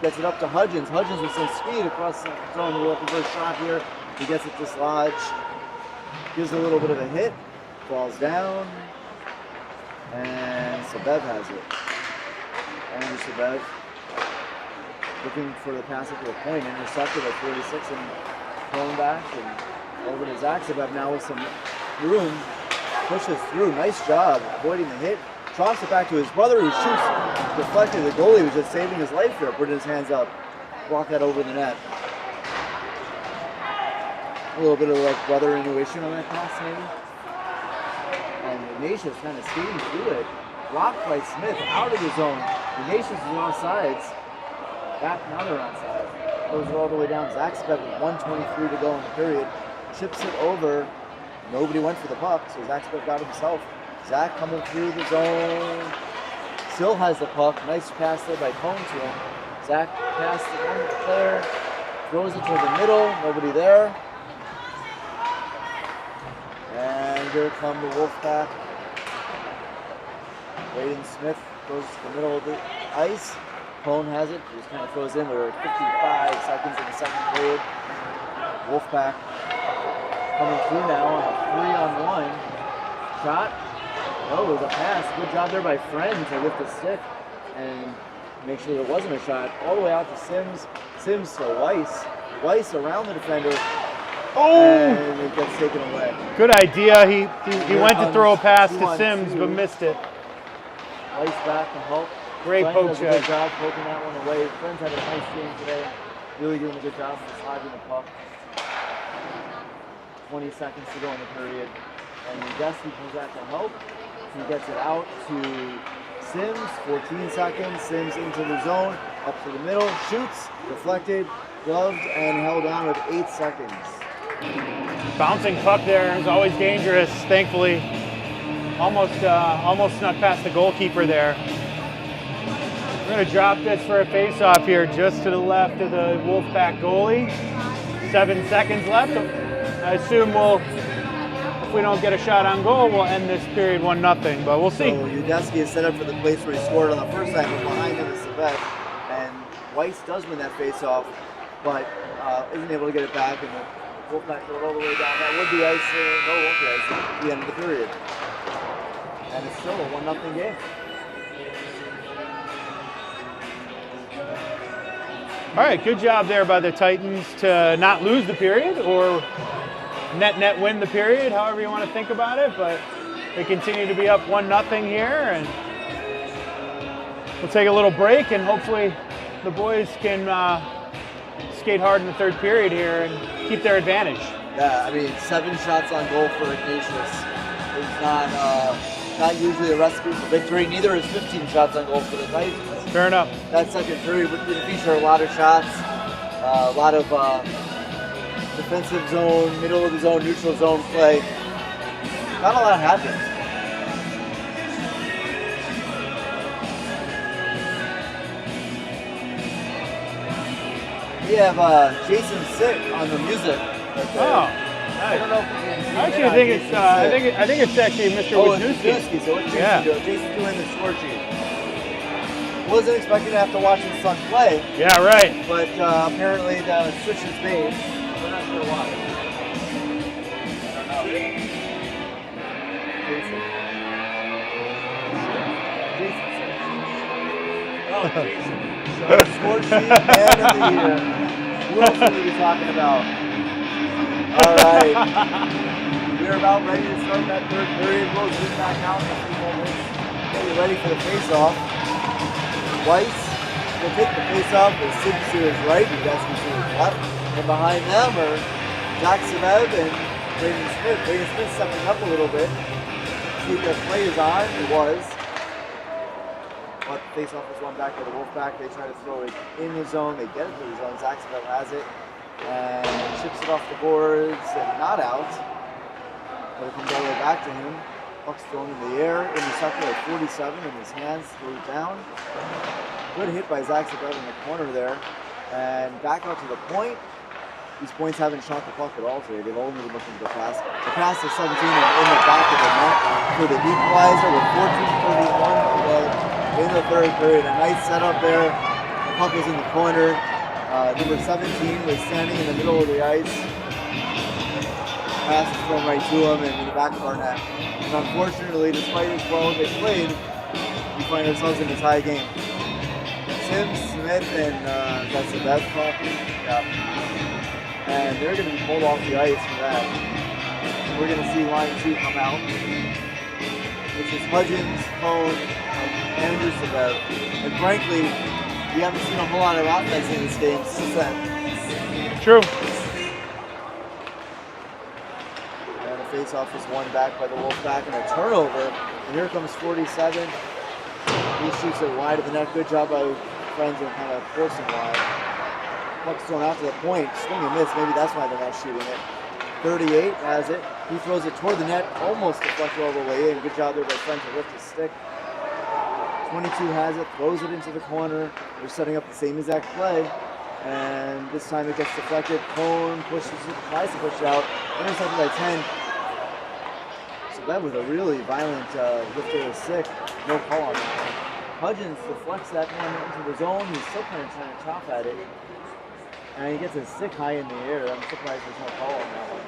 gets it up to Hudgens. Hudgens with some speed across the zone. We'll have the first shot here. He gets it dislodged. Gives a little bit of a hit. Falls down. And Sebeb has it. Andrew Sebeb looking for the pass up to the point. Intercepted at 46 and thrown back. And over to Zach Sebeb now with some room. Pushes through. Nice job avoiding the hit. Tossed it back to his brother, who shoots. Deflected. The goalie was just saving his life there, putting his hands up. Block that over the net. A little bit of like brother intuition on that pass, maybe. And Ignatius kind of skating through it. Blocked by Smith out of the zone. Ignatius is on sides. Back now they're on sides. Goes all the way down. Zach Sebeb with 1:23 to go in the period. Chips it over. Nobody went for the puck, so Zach Sebeb got it himself. Zach coming through the zone. still has the puck. Nice pass there by Cone to him. Zach passed to one player, throws it toward the middle, nobody there. And here come the Wolfpack. Braden Smith goes to the middle of the ice. Cone has it, just kind of throws in. We're at 55 seconds in the second period. Wolfpack coming through now on a 3-on-1 shot. Oh, it was a pass. Good job there by Friend to lift the stick and make sure there wasn't a shot. All the way out to Sims. Sims to Weiss. Weiss around the defender. Oh! And it gets taken away. Good idea. He went to throw a pass to Sims, but missed it. Weiss back to help. Great Friend poke does a check. good job poking that one away. Friends had a nice game today. Really doing a good job of sliding the puck. 20 seconds to go in the period. And Ignatius comes back to help. He gets it out to Sims. 14 seconds. Sims into the zone. Up to the middle. Shoots. Deflected. Gloved and held on with 8 seconds. Bouncing puck there is always dangerous, thankfully. Almost snuck past the goalkeeper there. We're going to drop this for a face-off here just to the left of the Wolfpack goalie. 7 seconds left. I assume if we don't get a shot on goal, we'll end this period 1-0, but we'll see. So Udesky is set up for the place where he scored on the first time, but behind him is Savet. And Weiss does win that face-off, but isn't able to get it back, and the Wolfpack go all the way down. That would be icing. No, won't be icing at the end of the period. And it's still a 1-0 game. All right, good job there by the Titans to not lose the period or net win the period, however you want to think about it. But they continue to be up 1-0 here, and we'll take a little break, and hopefully the boys can skate hard in the third period here and keep their advantage. Yeah, I mean, 7 shots on goal for Ignatius is not usually a recipe for victory. Neither is 15 shots on goal for the Titans. Fair enough. That second period would feature a lot of shots, a lot of defensive zone, middle of the zone, neutral zone play. Not a lot happened. We have Jason Sick on the music. Right there. Oh, I don't know if we can see actually, I think it's actually Mr. Wisniewski. So what's Jason Yeah. doing? Jason's doing the score sheet. Wasn't expecting to have to watch his son play, Yeah, right. but apparently the switch is made. We're not sure why. I don't know. Jason. Oh, Jason. Score sheet man of the year. Who else are we talking about? All right. We're about ready to start that third period. We'll zoom back out in a few moments. Get you ready for the face-off. Weiss will take the face-off with Sid to his right, Udesky to his left. And behind them are Zach Savev and Braden Smith. Braden Smith stepping up a little bit. See if the play is on. It was. But the face-off is one back to the Wolfpack. They try to throw it in the zone. They get it to the zone. Zach Savev has it. And chips it off the boards and not out. But it comes all the way back to him. Puck's thrown in the air. Intercepted at 47 in his hands. Threw it down. Good hit by Zach Savev in the corner there. And back out to the point. These points haven't shot the puck at all today. They've only been looking for the pass. The pass to 17 in the back of the net for the equalizer with 14:31 to go in the third period. A nice setup there. The puck was in the corner. Number 17 was standing in the middle of the ice. Pass is thrown right to him and in the back of our net. And unfortunately, despite as well as they played, we find ourselves in a tie game. Sims, Smith, and that's the best talking. Yeah. And they're going to be pulled off the ice for that. And we're going to see line 2 come out, which is Hudgens, Cone, and Savev. And frankly, we haven't seen a whole lot of offense in this game since then. True. And the face-off is won back by the Wolfpack and a turnover. And here comes 47. He shoots it wide of the net. Good job by Friends and kind of forcing wide. Puck's thrown out to the point. Swing and miss. Maybe that's why they're not shooting it. 38 has it. He throws it toward the net. Almost deflected all the way in. Good job there by Friends to lift his stick. 22 has it, throws it into the corner. They're setting up the same exact play. And this time it gets deflected. Cone pushes it, tries to push it out. Intercepted by 10. So that was a really violent lift of the stick. No call on that one. Hudgens deflects that man into the zone. He's still kind of trying to chop at it. And he gets his stick high in the air. I'm surprised there's no call on that one.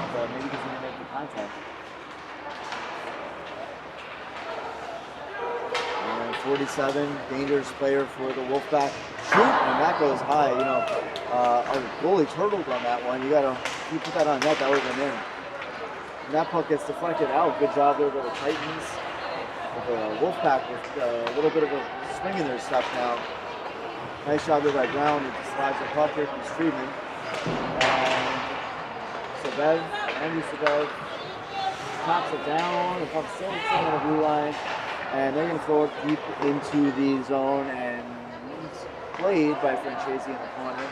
But maybe because he didn't make the contact. And 47, dangerous player for the Wolfpack. Shoot, and that goes high. You know, our goalie turtled on that one. If you put that on net, that would have been in. And that puck gets deflected out. Good job there by the Titans. The Wolfpack with a little bit of a swing in their step now. Nice job there by Brown. He just slides the puck here from Friedman. And Sabev, Andrew Sabev, chops it down. The puck's still on the blue line. And they're going to throw it deep into the zone. And it's played by Francesi in the corner.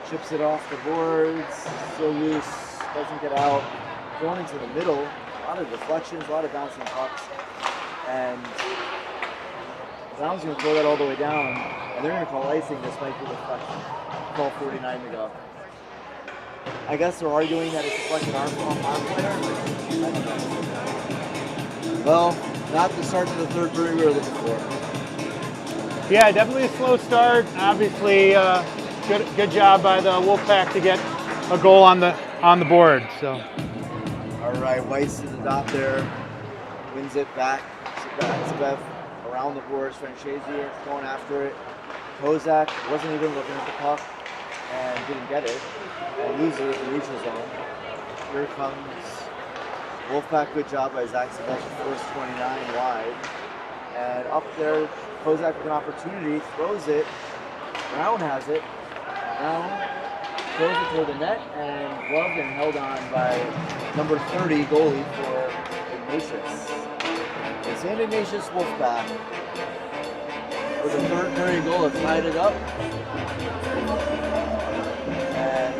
Chips it off the boards. Still loose. Doesn't get out. Thrown into the middle. A lot of deflections, a lot of bouncing pucks. And Brown's going to throw that all the way down, and they're going to call icing despite the deflection. Call 49 to go. I guess they're arguing that it's deflected arm player. I don't know. Well, not the start to the third period we were looking for. Yeah, definitely a slow start. Obviously, good job by the Wolfpack to get a goal on the board. So. All right, Weiss to the dot there, wins it back. Sabev around the boards. Francesi going after it. Kozak wasn't even looking at the puck and didn't get it, and loses it in the neutral zone. Here comes Wolfpack. Good job by Zach Sabev, first 29 wide, and up there Kozak with an opportunity, throws it. Brown has it. Brown throws it toward the net and gloved and held on by number 30 goalie for Ignatius. It's Ignatius Wolfpack with a third period goal have tied it up. And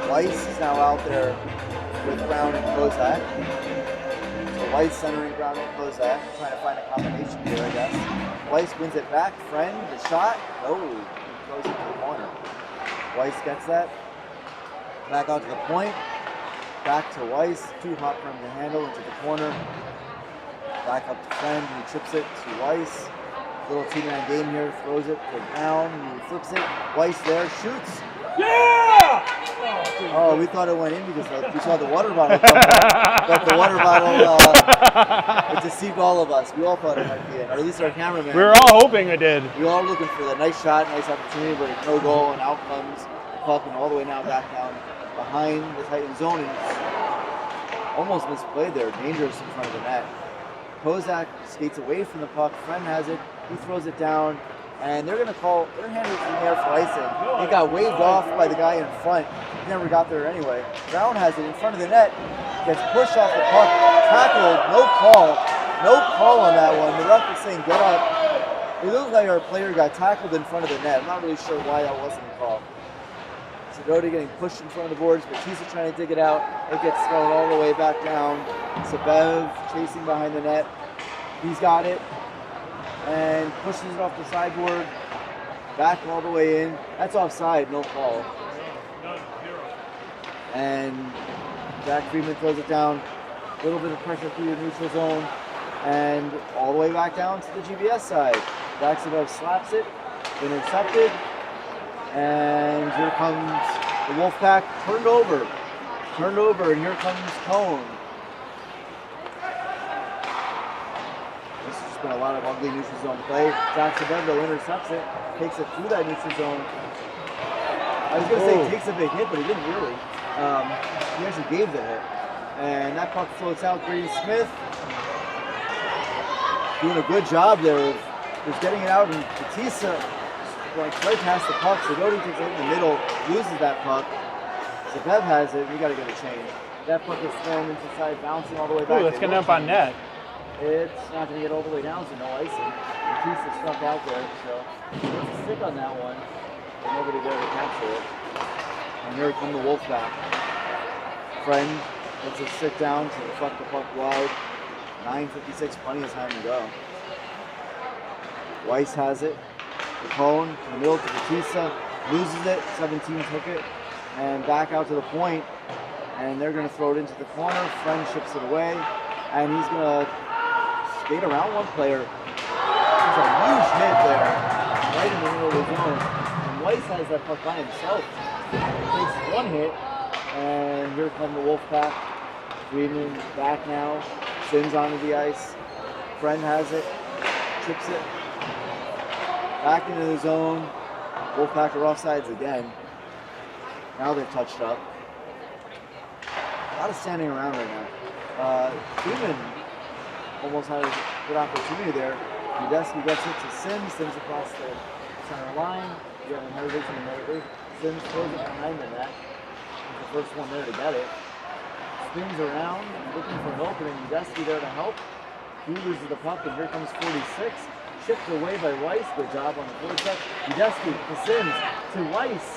Weiss is now out there with Brown and Kozak. So Weiss centering Brown and Kozak, trying to find a combination here, I guess. Weiss wins it back. Friend, the shot. No, he throws it to the corner. Weiss gets that. Back out to the point. Back to Weiss. Too hot for him to handle into the corner. Back up to Friend. He chips it to Weiss. Little two-man game here. Throws it to Brown. He flips it. Weiss there. Shoots. Yeah! Oh, we thought it went in because we saw the water bottle come up. But the water bottle it deceived all of us. We all thought it might be in, or at least our cameraman. We were all hoping it did. We were all looking for that nice shot, nice opportunity, but it's no goal, and out comes the puck, and all the way now back down behind the Titan zone, and it's almost misplayed there. Dangerous in front of the net. Kozak skates away from the puck. Friend has it. He throws it down. And they're going to call, their hand is in the air for icing. It got waved off by the guy in front. He never got there anyway. Brown has it in front of the net. Gets pushed off the puck. Tackled. No call. No call on that one. The ref is saying get up. It looks like our player got tackled in front of the net. I'm not really sure why that wasn't a call. Sidoti getting pushed in front of the boards. Batista trying to dig it out. It gets thrown all the way back down. Sabev chasing behind the net. He's got it. And pushes it off the sideboard, back all the way in. That's offside, no call. And Jack Friedman throws it down. A little bit of pressure through the neutral zone, and all the way back down to the GBS side. Daxabov slaps it, intercepted, and here comes the Wolfpack, turned over, and here comes Cone. Been a lot of ugly neutral zone play. Jackson Benville intercepts it, takes it through that neutral zone. I was going to say he takes a big hit, but he didn't really. He actually gave the hit. And that puck floats out. Grady Smith doing a good job there of just getting it out, and Batista going right past the puck. Sidoti takes it in the middle, loses that puck. Zabev has it. We got to get a change. That puck is thrown into the side, bouncing all the way back. Ooh, it's going up on net. It's not going to get all the way down, so no icing. Batista stuck out there, so it's a stick on that one. But nobody there to capture it. And here come the Wolfpack. Friend gets a stick down to deflect the puck wide. 9:56, plenty of time to go. Weiss has it. The cone in the middle to Batista, loses it. 17 took it, and back out to the point. And they're going to throw it into the corner. Friend chips it away, and he's going to skate around one player. There's a huge hit there, right in the middle of the zone. And Weiss has that puck by himself. Takes one hit, and here come the Wolfpack. Friedman back now. Sims onto the ice. Friend has it. Chips it. Back into the zone. Wolfpack are offsides again. Now they're touched up. A lot of standing around right now. Friedman almost had a good opportunity there. Udesky gets it to Sims. Sims across the center line. You have another vision immediately. Sims throws it behind the net. He's the first one there to get it. Spins around, looking for an opening. Udesky there to help. He loses the puck, and here comes 46. Chipped away by Weiss. Good job on the forecheck. Udesky to Sims to Weiss.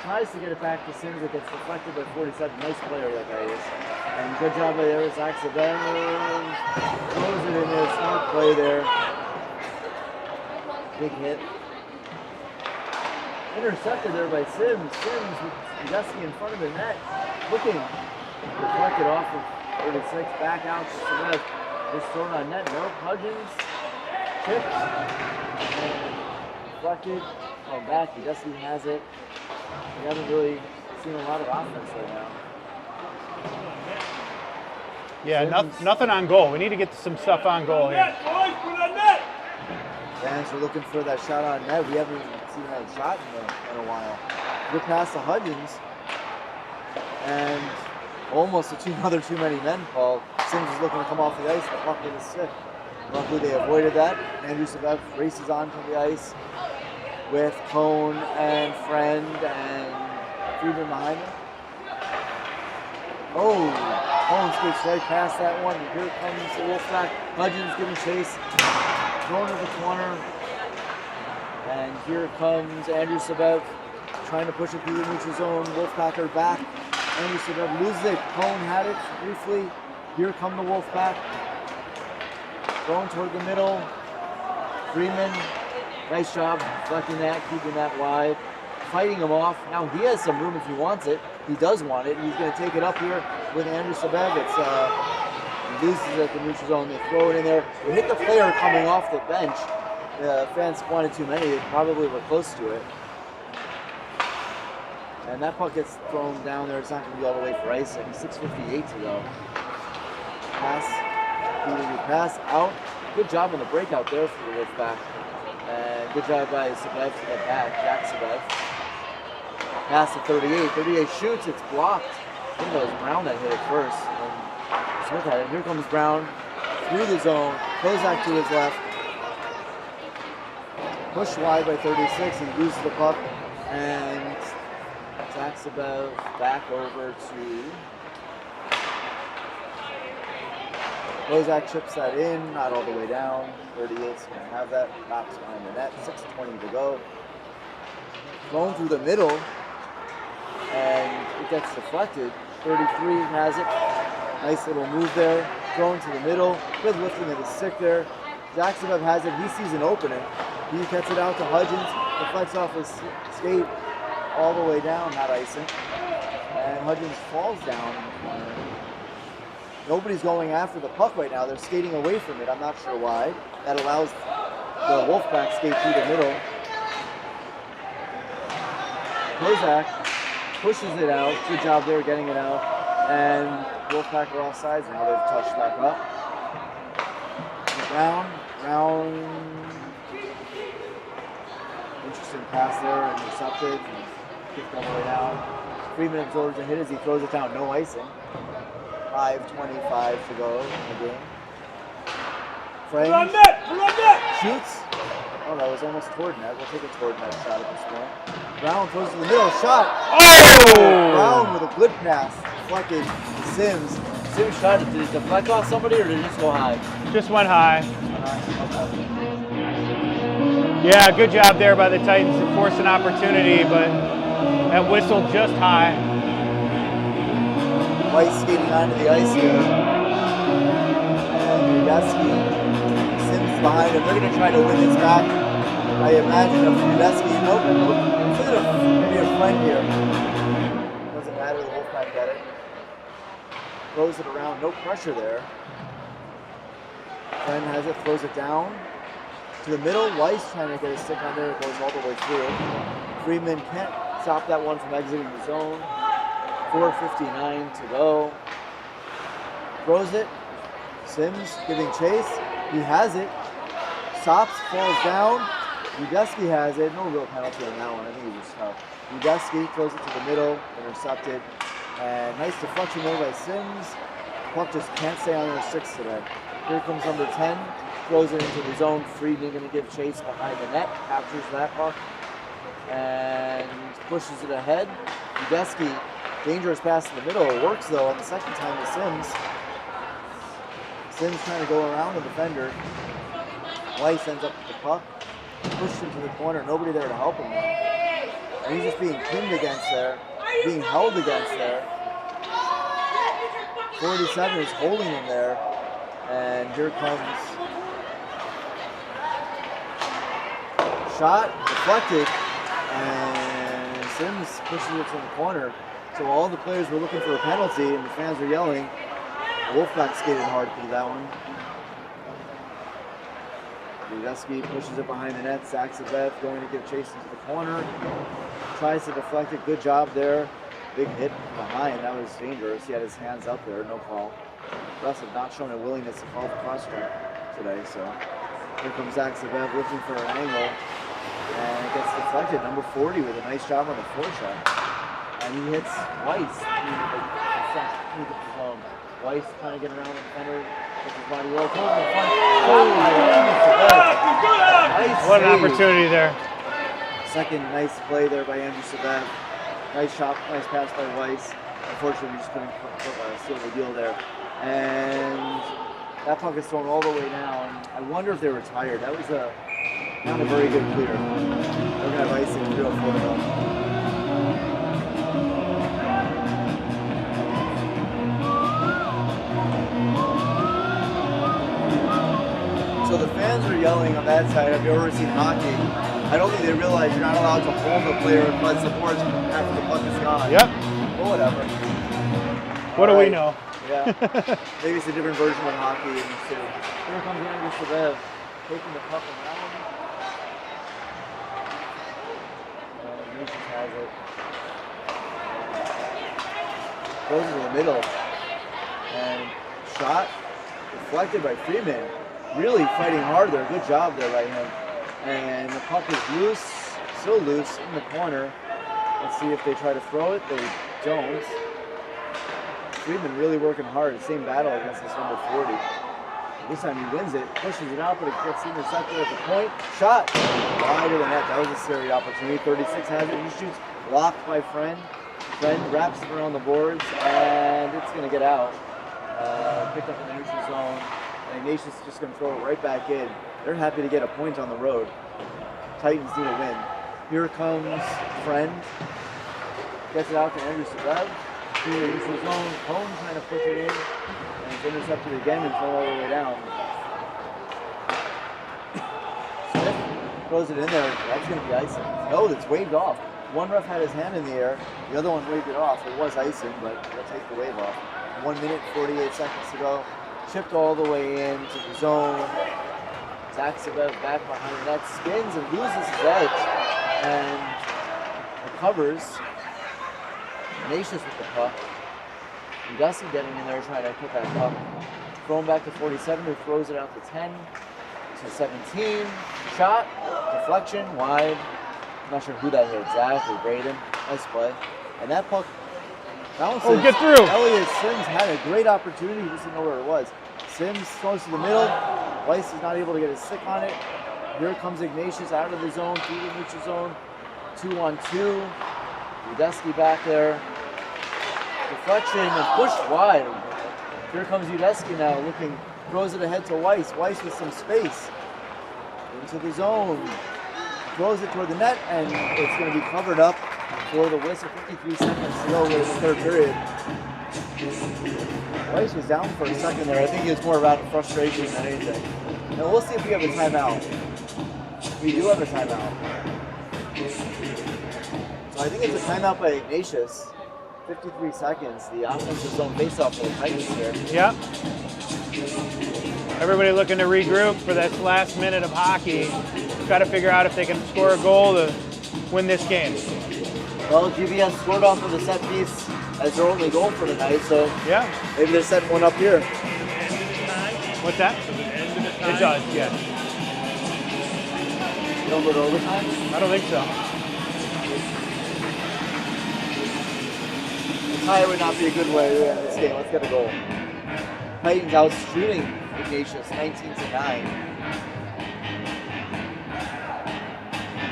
Tries to get it back to Sims. It gets deflected by 47. Nice player that guy is. And good job by there. Axabel throws it in there. Smart play there. Big hit. Intercepted there by Sims. Sims with Udesky in front of the net. Looking. Deflected off of 36. Back out to Sims. Just thrown on net. No. Hudgens. Chipped. And deflected. Going back. Udesky has it. We haven't really seen a lot of offense right now. Yeah, nothing on goal. We need to get some stuff on goal here. Fans are looking for that shot on net. We haven't even seen that shot in a while. Good pass to Hudgens. And almost another too many men call. Sims is looking to come off the ice. The puck in his stick. Luckily they avoided that. Andrew Sabev races on from the ice with Cone and Friend and Friedman behind him. Oh, Cone skates right past that one. Here comes the Wolfpack. Hudgens giving chase. Going to the corner. And here comes Andrew Sabev trying to push it through the neutral zone. Wolfpack are back. Andrew Sabev loses it. Cone had it briefly. Here come the Wolfpack. Going toward the middle. Freeman. Nice job deflecting that, keeping that wide, fighting him off. Now he has some room if he wants it. He does want it. He's going to take it up here with Andrew Sabev. He loses it at the neutral zone. They throw it in there. They hit the player coming off the bench. The fans wanted too many. They probably were close to it. And that puck gets thrown down there. It's not going to be all the way for icing. 6:58 to go. Pass out. Good job on the breakout there for the Wolfpack. And good job by Sabev to get back, Jack Sabev. Pass to 38. 38 shoots, it's blocked. I think that was Brown that hit it first. And Smith had it. Here comes Brown through the zone. Kozak to his left. Pushed wide by 36. He loses the puck. And Jack Sabev back over to Kozak chips that in, not all the way down. 38's going to have that. Knocks behind the net. 6:20 to go. Going through the middle, and it gets deflected. 33 has it. Nice little move there. Thrown to the middle. Good lifting of the stick there. Jackson has it. He sees an opening. He gets it out to Hudgens. Deflects off his skate all the way down, not icing. And Hudgens falls down in the corner. Nobody's going after the puck right now. They're skating away from it. I'm not sure why. That allows the Wolfpack skate through the middle. Kozak pushes it out. Good job there getting it out. And Wolfpack are off sides. Now they've touched back up. Brown. Interesting pass there. Intercepted. Kicked all the way down. 3 minutes absorbs a hit as he throws it down. No icing. 5:25 to go in the game. Frank shoots. Oh, that was almost toward net. We'll take a toward net shot at this point. Brown throws to the middle. Shot. Oh! Brown with a good pass. Deflected. Sims. Sims shot it. Did it deflect off somebody or did it just go high? Just went high. Okay. Yeah, good job there by the Titans to force an opportunity, but that whistled just high. Weiss skating onto the ice here. Udesky. Sims behind him. They're going to try to win this back. I imagine if Udesky, nope, it's going to be a friend here. Doesn't matter, the Wolfpack got it. Throws it around, no pressure there. Friend has it, throws it down. To the middle, Weiss trying to get a stick on there, it goes all the way through. Freeman can't stop that one from exiting the zone. 4:59 to go. Throws it. Sims giving chase. He has it. Stops, falls down. Udesky has it. No real penalty on that one. I think he was tough. Udesky throws it to the middle, intercepted. And nice deflection there by Sims. Puck just can't stay on their 6 today. Here comes number 10. Throws it into the zone. Friedman going to give chase behind the net. Captures that puck. And pushes it ahead. Udesky, dangerous pass in the middle. It works though on the second time to Sims. Sims trying to go around the defender. Weiss ends up with the puck. Pushed into the corner. Nobody there to help him though. And he's just being pinned against there. Being held against there. 47 is holding him there. And here comes shot, deflected, and Sims pushes it to the corner. So all the players were looking for a penalty and the fans were yelling. Wolfpack skated hard through that one. Udesky pushes it behind the net. Saxabev going to give chase into the corner. Tries to deflect it. Good job there. Big hit behind. That was dangerous. He had his hands up there. No call. Refs have not shown a willingness to call the cross check today. So here comes Saxabev looking for an angle. And it gets deflected. Number 40 with a nice job on the forecheck. And he hits Weiss through the zone. Weiss trying to get around the defender. Gets his body roll. What an opportunity there. Second nice play there by Andrew Sabat. Nice shot, nice pass by Weiss. Unfortunately, we just couldn't seal the deal there. And that puck is thrown all the way down. I wonder if they were tired. That was not a very good clear. They're going to have icing 3-4 though. So the fans are yelling on that side. Have you ever seen hockey? I don't think they realize you're not allowed to hold the player and press the boards after the puck is gone. Yep. Well, whatever. What do we know? Yeah. Maybe it's a different version of hockey in this too. Here comes Andrew Sabev taking the puck around. Ignatius has it. Goes into the middle. And shot deflected by Freeman. Really fighting hard there. Good job there by him. And the puck is loose, still loose in the corner. Let's see if they try to throw it. They don't. Freeman really working hard. Same battle against this number 40. This time he wins it, pushes it out, but it gets intercepted at the point. Shot wide of the net. That was a serious opportunity. 36 has it. He shoots, blocked by Friend. Friend wraps it around the boards, and it's going to get out. Picked up in the neutral zone. And Ignatius is just going to throw it right back in. They're happy to get a point on the road. Titans need a win. Here comes Friend. Gets it out to Andrew Sabev. To the neutral zone. Cone trying to push it in. And it's intercepted again and thrown all the way down. Smith throws it in there. That's going to be icing. No, that's waved off. One ref had his hand in the air. The other one waved it off. It was icing, but they'll take the wave off. 1 minute, 48 seconds to go. Chipped all the way into the zone. Saxabev back behind the net, spins and loses his edge and recovers. Ignatius with the puck. Udesky getting in there trying to put that puck. Thrown back to 47, who throws it out to 10 to 17. Shot, deflection, wide. I'm not sure who that hit, Zach or Braden. Nice play. And that puck bounces. Oh, get through. Elliot Sims had a great opportunity, he just didn't know where it was. Sims throws to the middle. Weiss is not able to get a stick on it. Here comes Ignatius out of the zone, through the neutral zone. 2-on-2. Udesky back there. Deflection and pushed wide. Here comes Udesky now looking, throws it ahead to Weiss. Weiss with some space. Into the zone. Throws it toward the net, and it's going to be covered up for the whistle. 53 seconds to go in the third period. Weiss was down for a second there. I think it was more about frustration than anything. And we'll see if we have a timeout. We do have a timeout. So I think it's a timeout by Ignatius. 53 seconds. The offensive zone face-off for the Titans here. Yep. Everybody looking to regroup for this last minute of hockey. Try to figure out if they can score a goal to win this game. Well, GBS scored off of the set piece as their only goal for the night, so yeah, maybe they're setting one up here. What's that? It does, yes. You don't go to overtime? I don't think so. A tie would not be a good way to end this game. Let's get a goal. Titans out shooting Ignatius 19-9.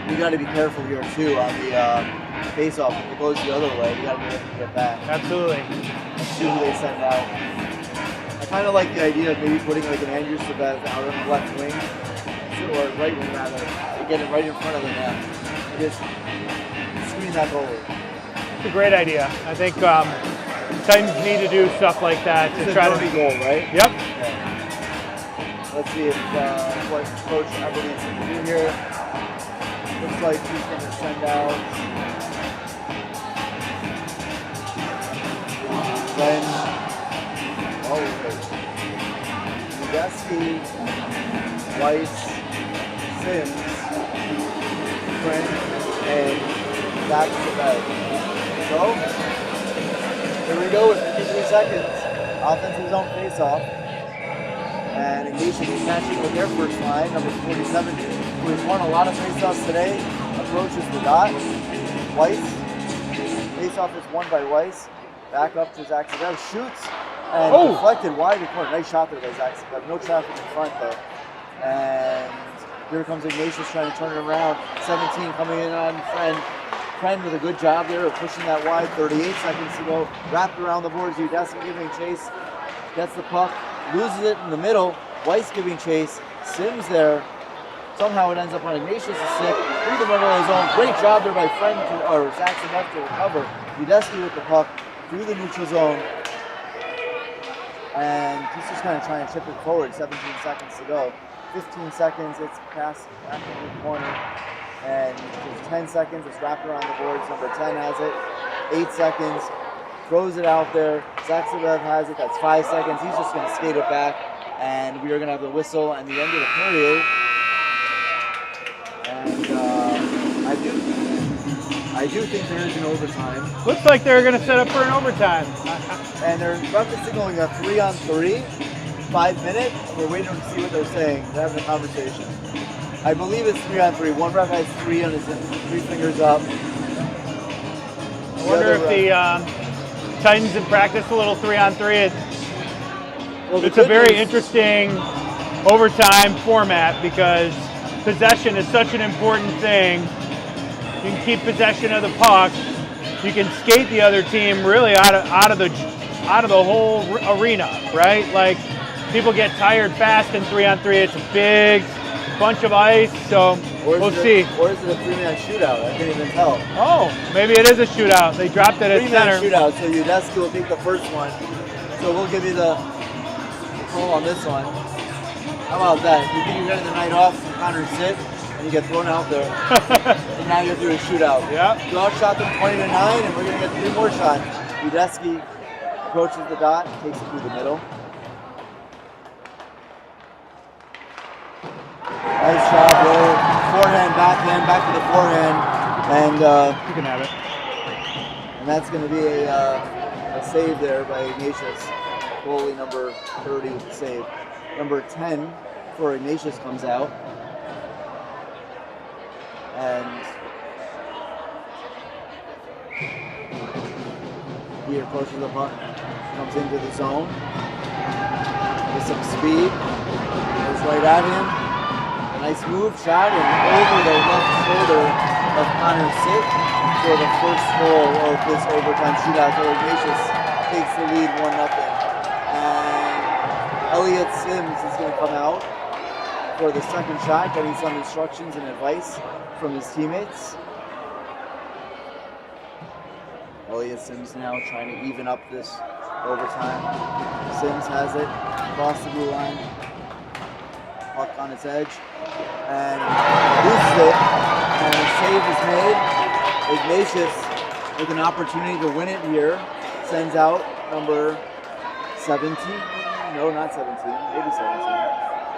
We got to be careful here too on the face-off. If it goes the other way, you got to be able to get back. Absolutely. Let's see who they send out. I kind of like the idea of maybe putting like an Andrew Sabeth out on the left wing, or right wing rather, to get it right in front of the net. And just screen that goalie. It's a great idea. I think Titans need to do stuff like that to try to goal, right? Yep. Yeah. Let's see if what Coach Everly's going to do here. Looks like he's going to send out Glenn. Oh, wait. Udeski, Weiss, Sims, Frank, and Zach Sabet. So, here we go with 53 seconds. Offensive zone face-off. And Ignatius is matching with their first line, number 47, who has won a lot of face-offs today. Approaches the dot. Weiss. Face-off is won by Weiss. Back up to Zach Sabet. Shoots and deflected wide of the corner. Nice shot there by Zach Sabet. No traffic in front though. And here comes Ignatius trying to turn it around. 17 coming in on Friend. Friend with a good job there of pushing that wide. 38 seconds to go. Wrapped around the boards. Udeski giving chase. Gets the puck. Loses it in the middle. Weiss giving chase. Sims there. Somehow it ends up on Ignatius' stick. Through the middle of his own. Great job there by Friend or Zach Sabet to recover. Udeski with the puck through the neutral zone. And he's just kind of trying to chip it forward. 17 seconds to go. 15 seconds, it's passed back in the corner. And there's 10 seconds, it's wrapped around the boards. Number 10 has it. 8 seconds, throws it out there. Zach Sabet has it, that's 5 seconds. He's just going to skate it back. And we are going to have the whistle and the end of the period. And I do think there is an overtime. Looks like they're going to set up for an overtime. And they're referencing a 3-on-3, 5 minute. We're waiting to see what they're saying. They're having a conversation. I believe it's 3-on-3. One ref has 3 on his 3 fingers up. I wonder if the Titans have practiced a little 3-on-3. It's a very interesting overtime format because possession is such an important thing. You can keep possession of the puck. You can skate the other team really out of the whole arena, right? Like people get tired fast in 3-on-3. It's a big bunch of ice, so we'll see. Or is it a 3-man shootout? I can't even tell. Oh, maybe it is a shootout. They dropped it at center. 3-man shootout, so Udeski will take the first one. So we'll give you the call on this one. How about that? You think you're getting the night off, Connor sit, and you get thrown out there. And now you're through a shootout. Yeah. You outshot them 20-9, and we're going to get 3 more shots. Udeski approaches the dot, takes it through the middle. Nice shot there. Forehand, backhand, back to the forehand. And You can have it. And that's going to be a save there by Ignatius. Goalie number 30 with the save. Number 10 for Ignatius comes out. And he approaches the puck, comes into the zone with some speed, goes right at him. A nice move, shot, and over the left shoulder of Connor Sitt for the first goal of this overtime shootout. So Ignatius takes the lead 1-0. And Elliot Sims is going to come out for the second shot, getting some instructions and advice from his teammates. Elliot Sims now trying to even up this overtime. Sims has it across the blue line. Puck on its edge. And loses it. And a save is made. Ignatius with an opportunity to win it here. Sends out number 17. No, not 17. Maybe 17.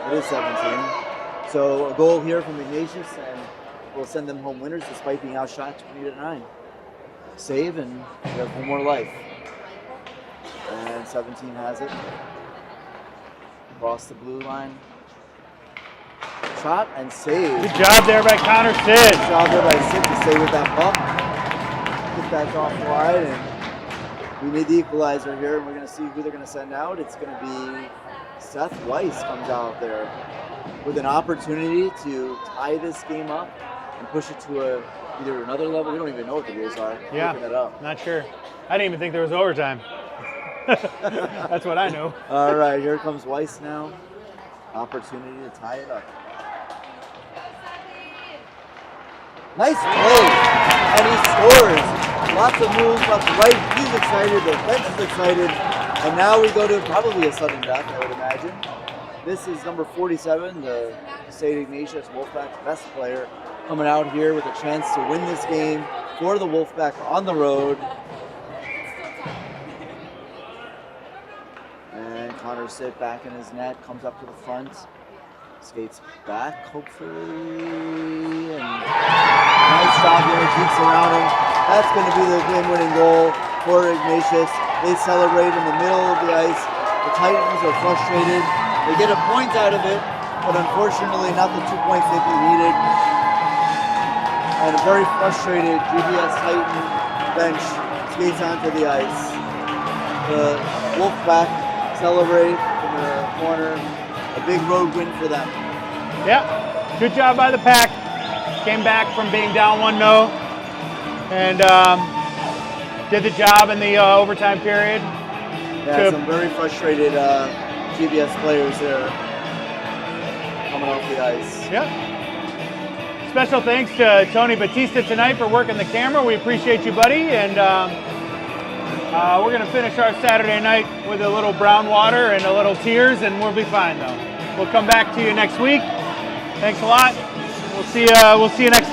It is 17. So a goal here from Ignatius, and will send them home winners despite being outshot 20-9. Save, and we have one more life. And 17 has it. Across the blue line. Shot and save. Good job there by Connor Sid. Good job there by Sid to stay with that puck. Get that off wide, and we need the equalizer here, and we're going to see who they're going to send out. It's going to be Seth Weiss comes out there with an opportunity to tie this game up and push it to either another level. We don't even know what the rules are. Yeah, looking it up. Not sure. I didn't even think there was overtime. That's what I know. All right, here comes Weiss now. Opportunity to tie it up. Nice play, and he scores. Lots of moves left to right. He's excited, the bench is excited, and now we go to probably a sudden death, I would imagine. This is number 47, the St. Ignatius Wolfpack's best player, coming out here with a chance to win this game for the Wolfpack on the road. And Connor Sitt back in his net, comes up to the front, skates back, hopefully, and nice job here, keeps around him. That's going to be the game-winning goal for Ignatius. They celebrate in the middle of the ice. The Titans are frustrated. They get a point out of it, but unfortunately not the 2 points that they needed. And a very frustrated GBS Titan bench skates onto the ice. The Wolfpack celebrate in the corner. A big road win for them. Yeah, good job by the Pack. Came back from being down 1-0 and did the job in the overtime period. Yeah, some very frustrated GBS players there coming off the ice. Yeah. Special thanks to Tony Batista tonight for working the camera. We appreciate you, buddy. And we're going to finish our Saturday night with a little brown water and a little tears, and we'll be fine, though. We'll come back to you next week. Thanks a lot. We'll see you next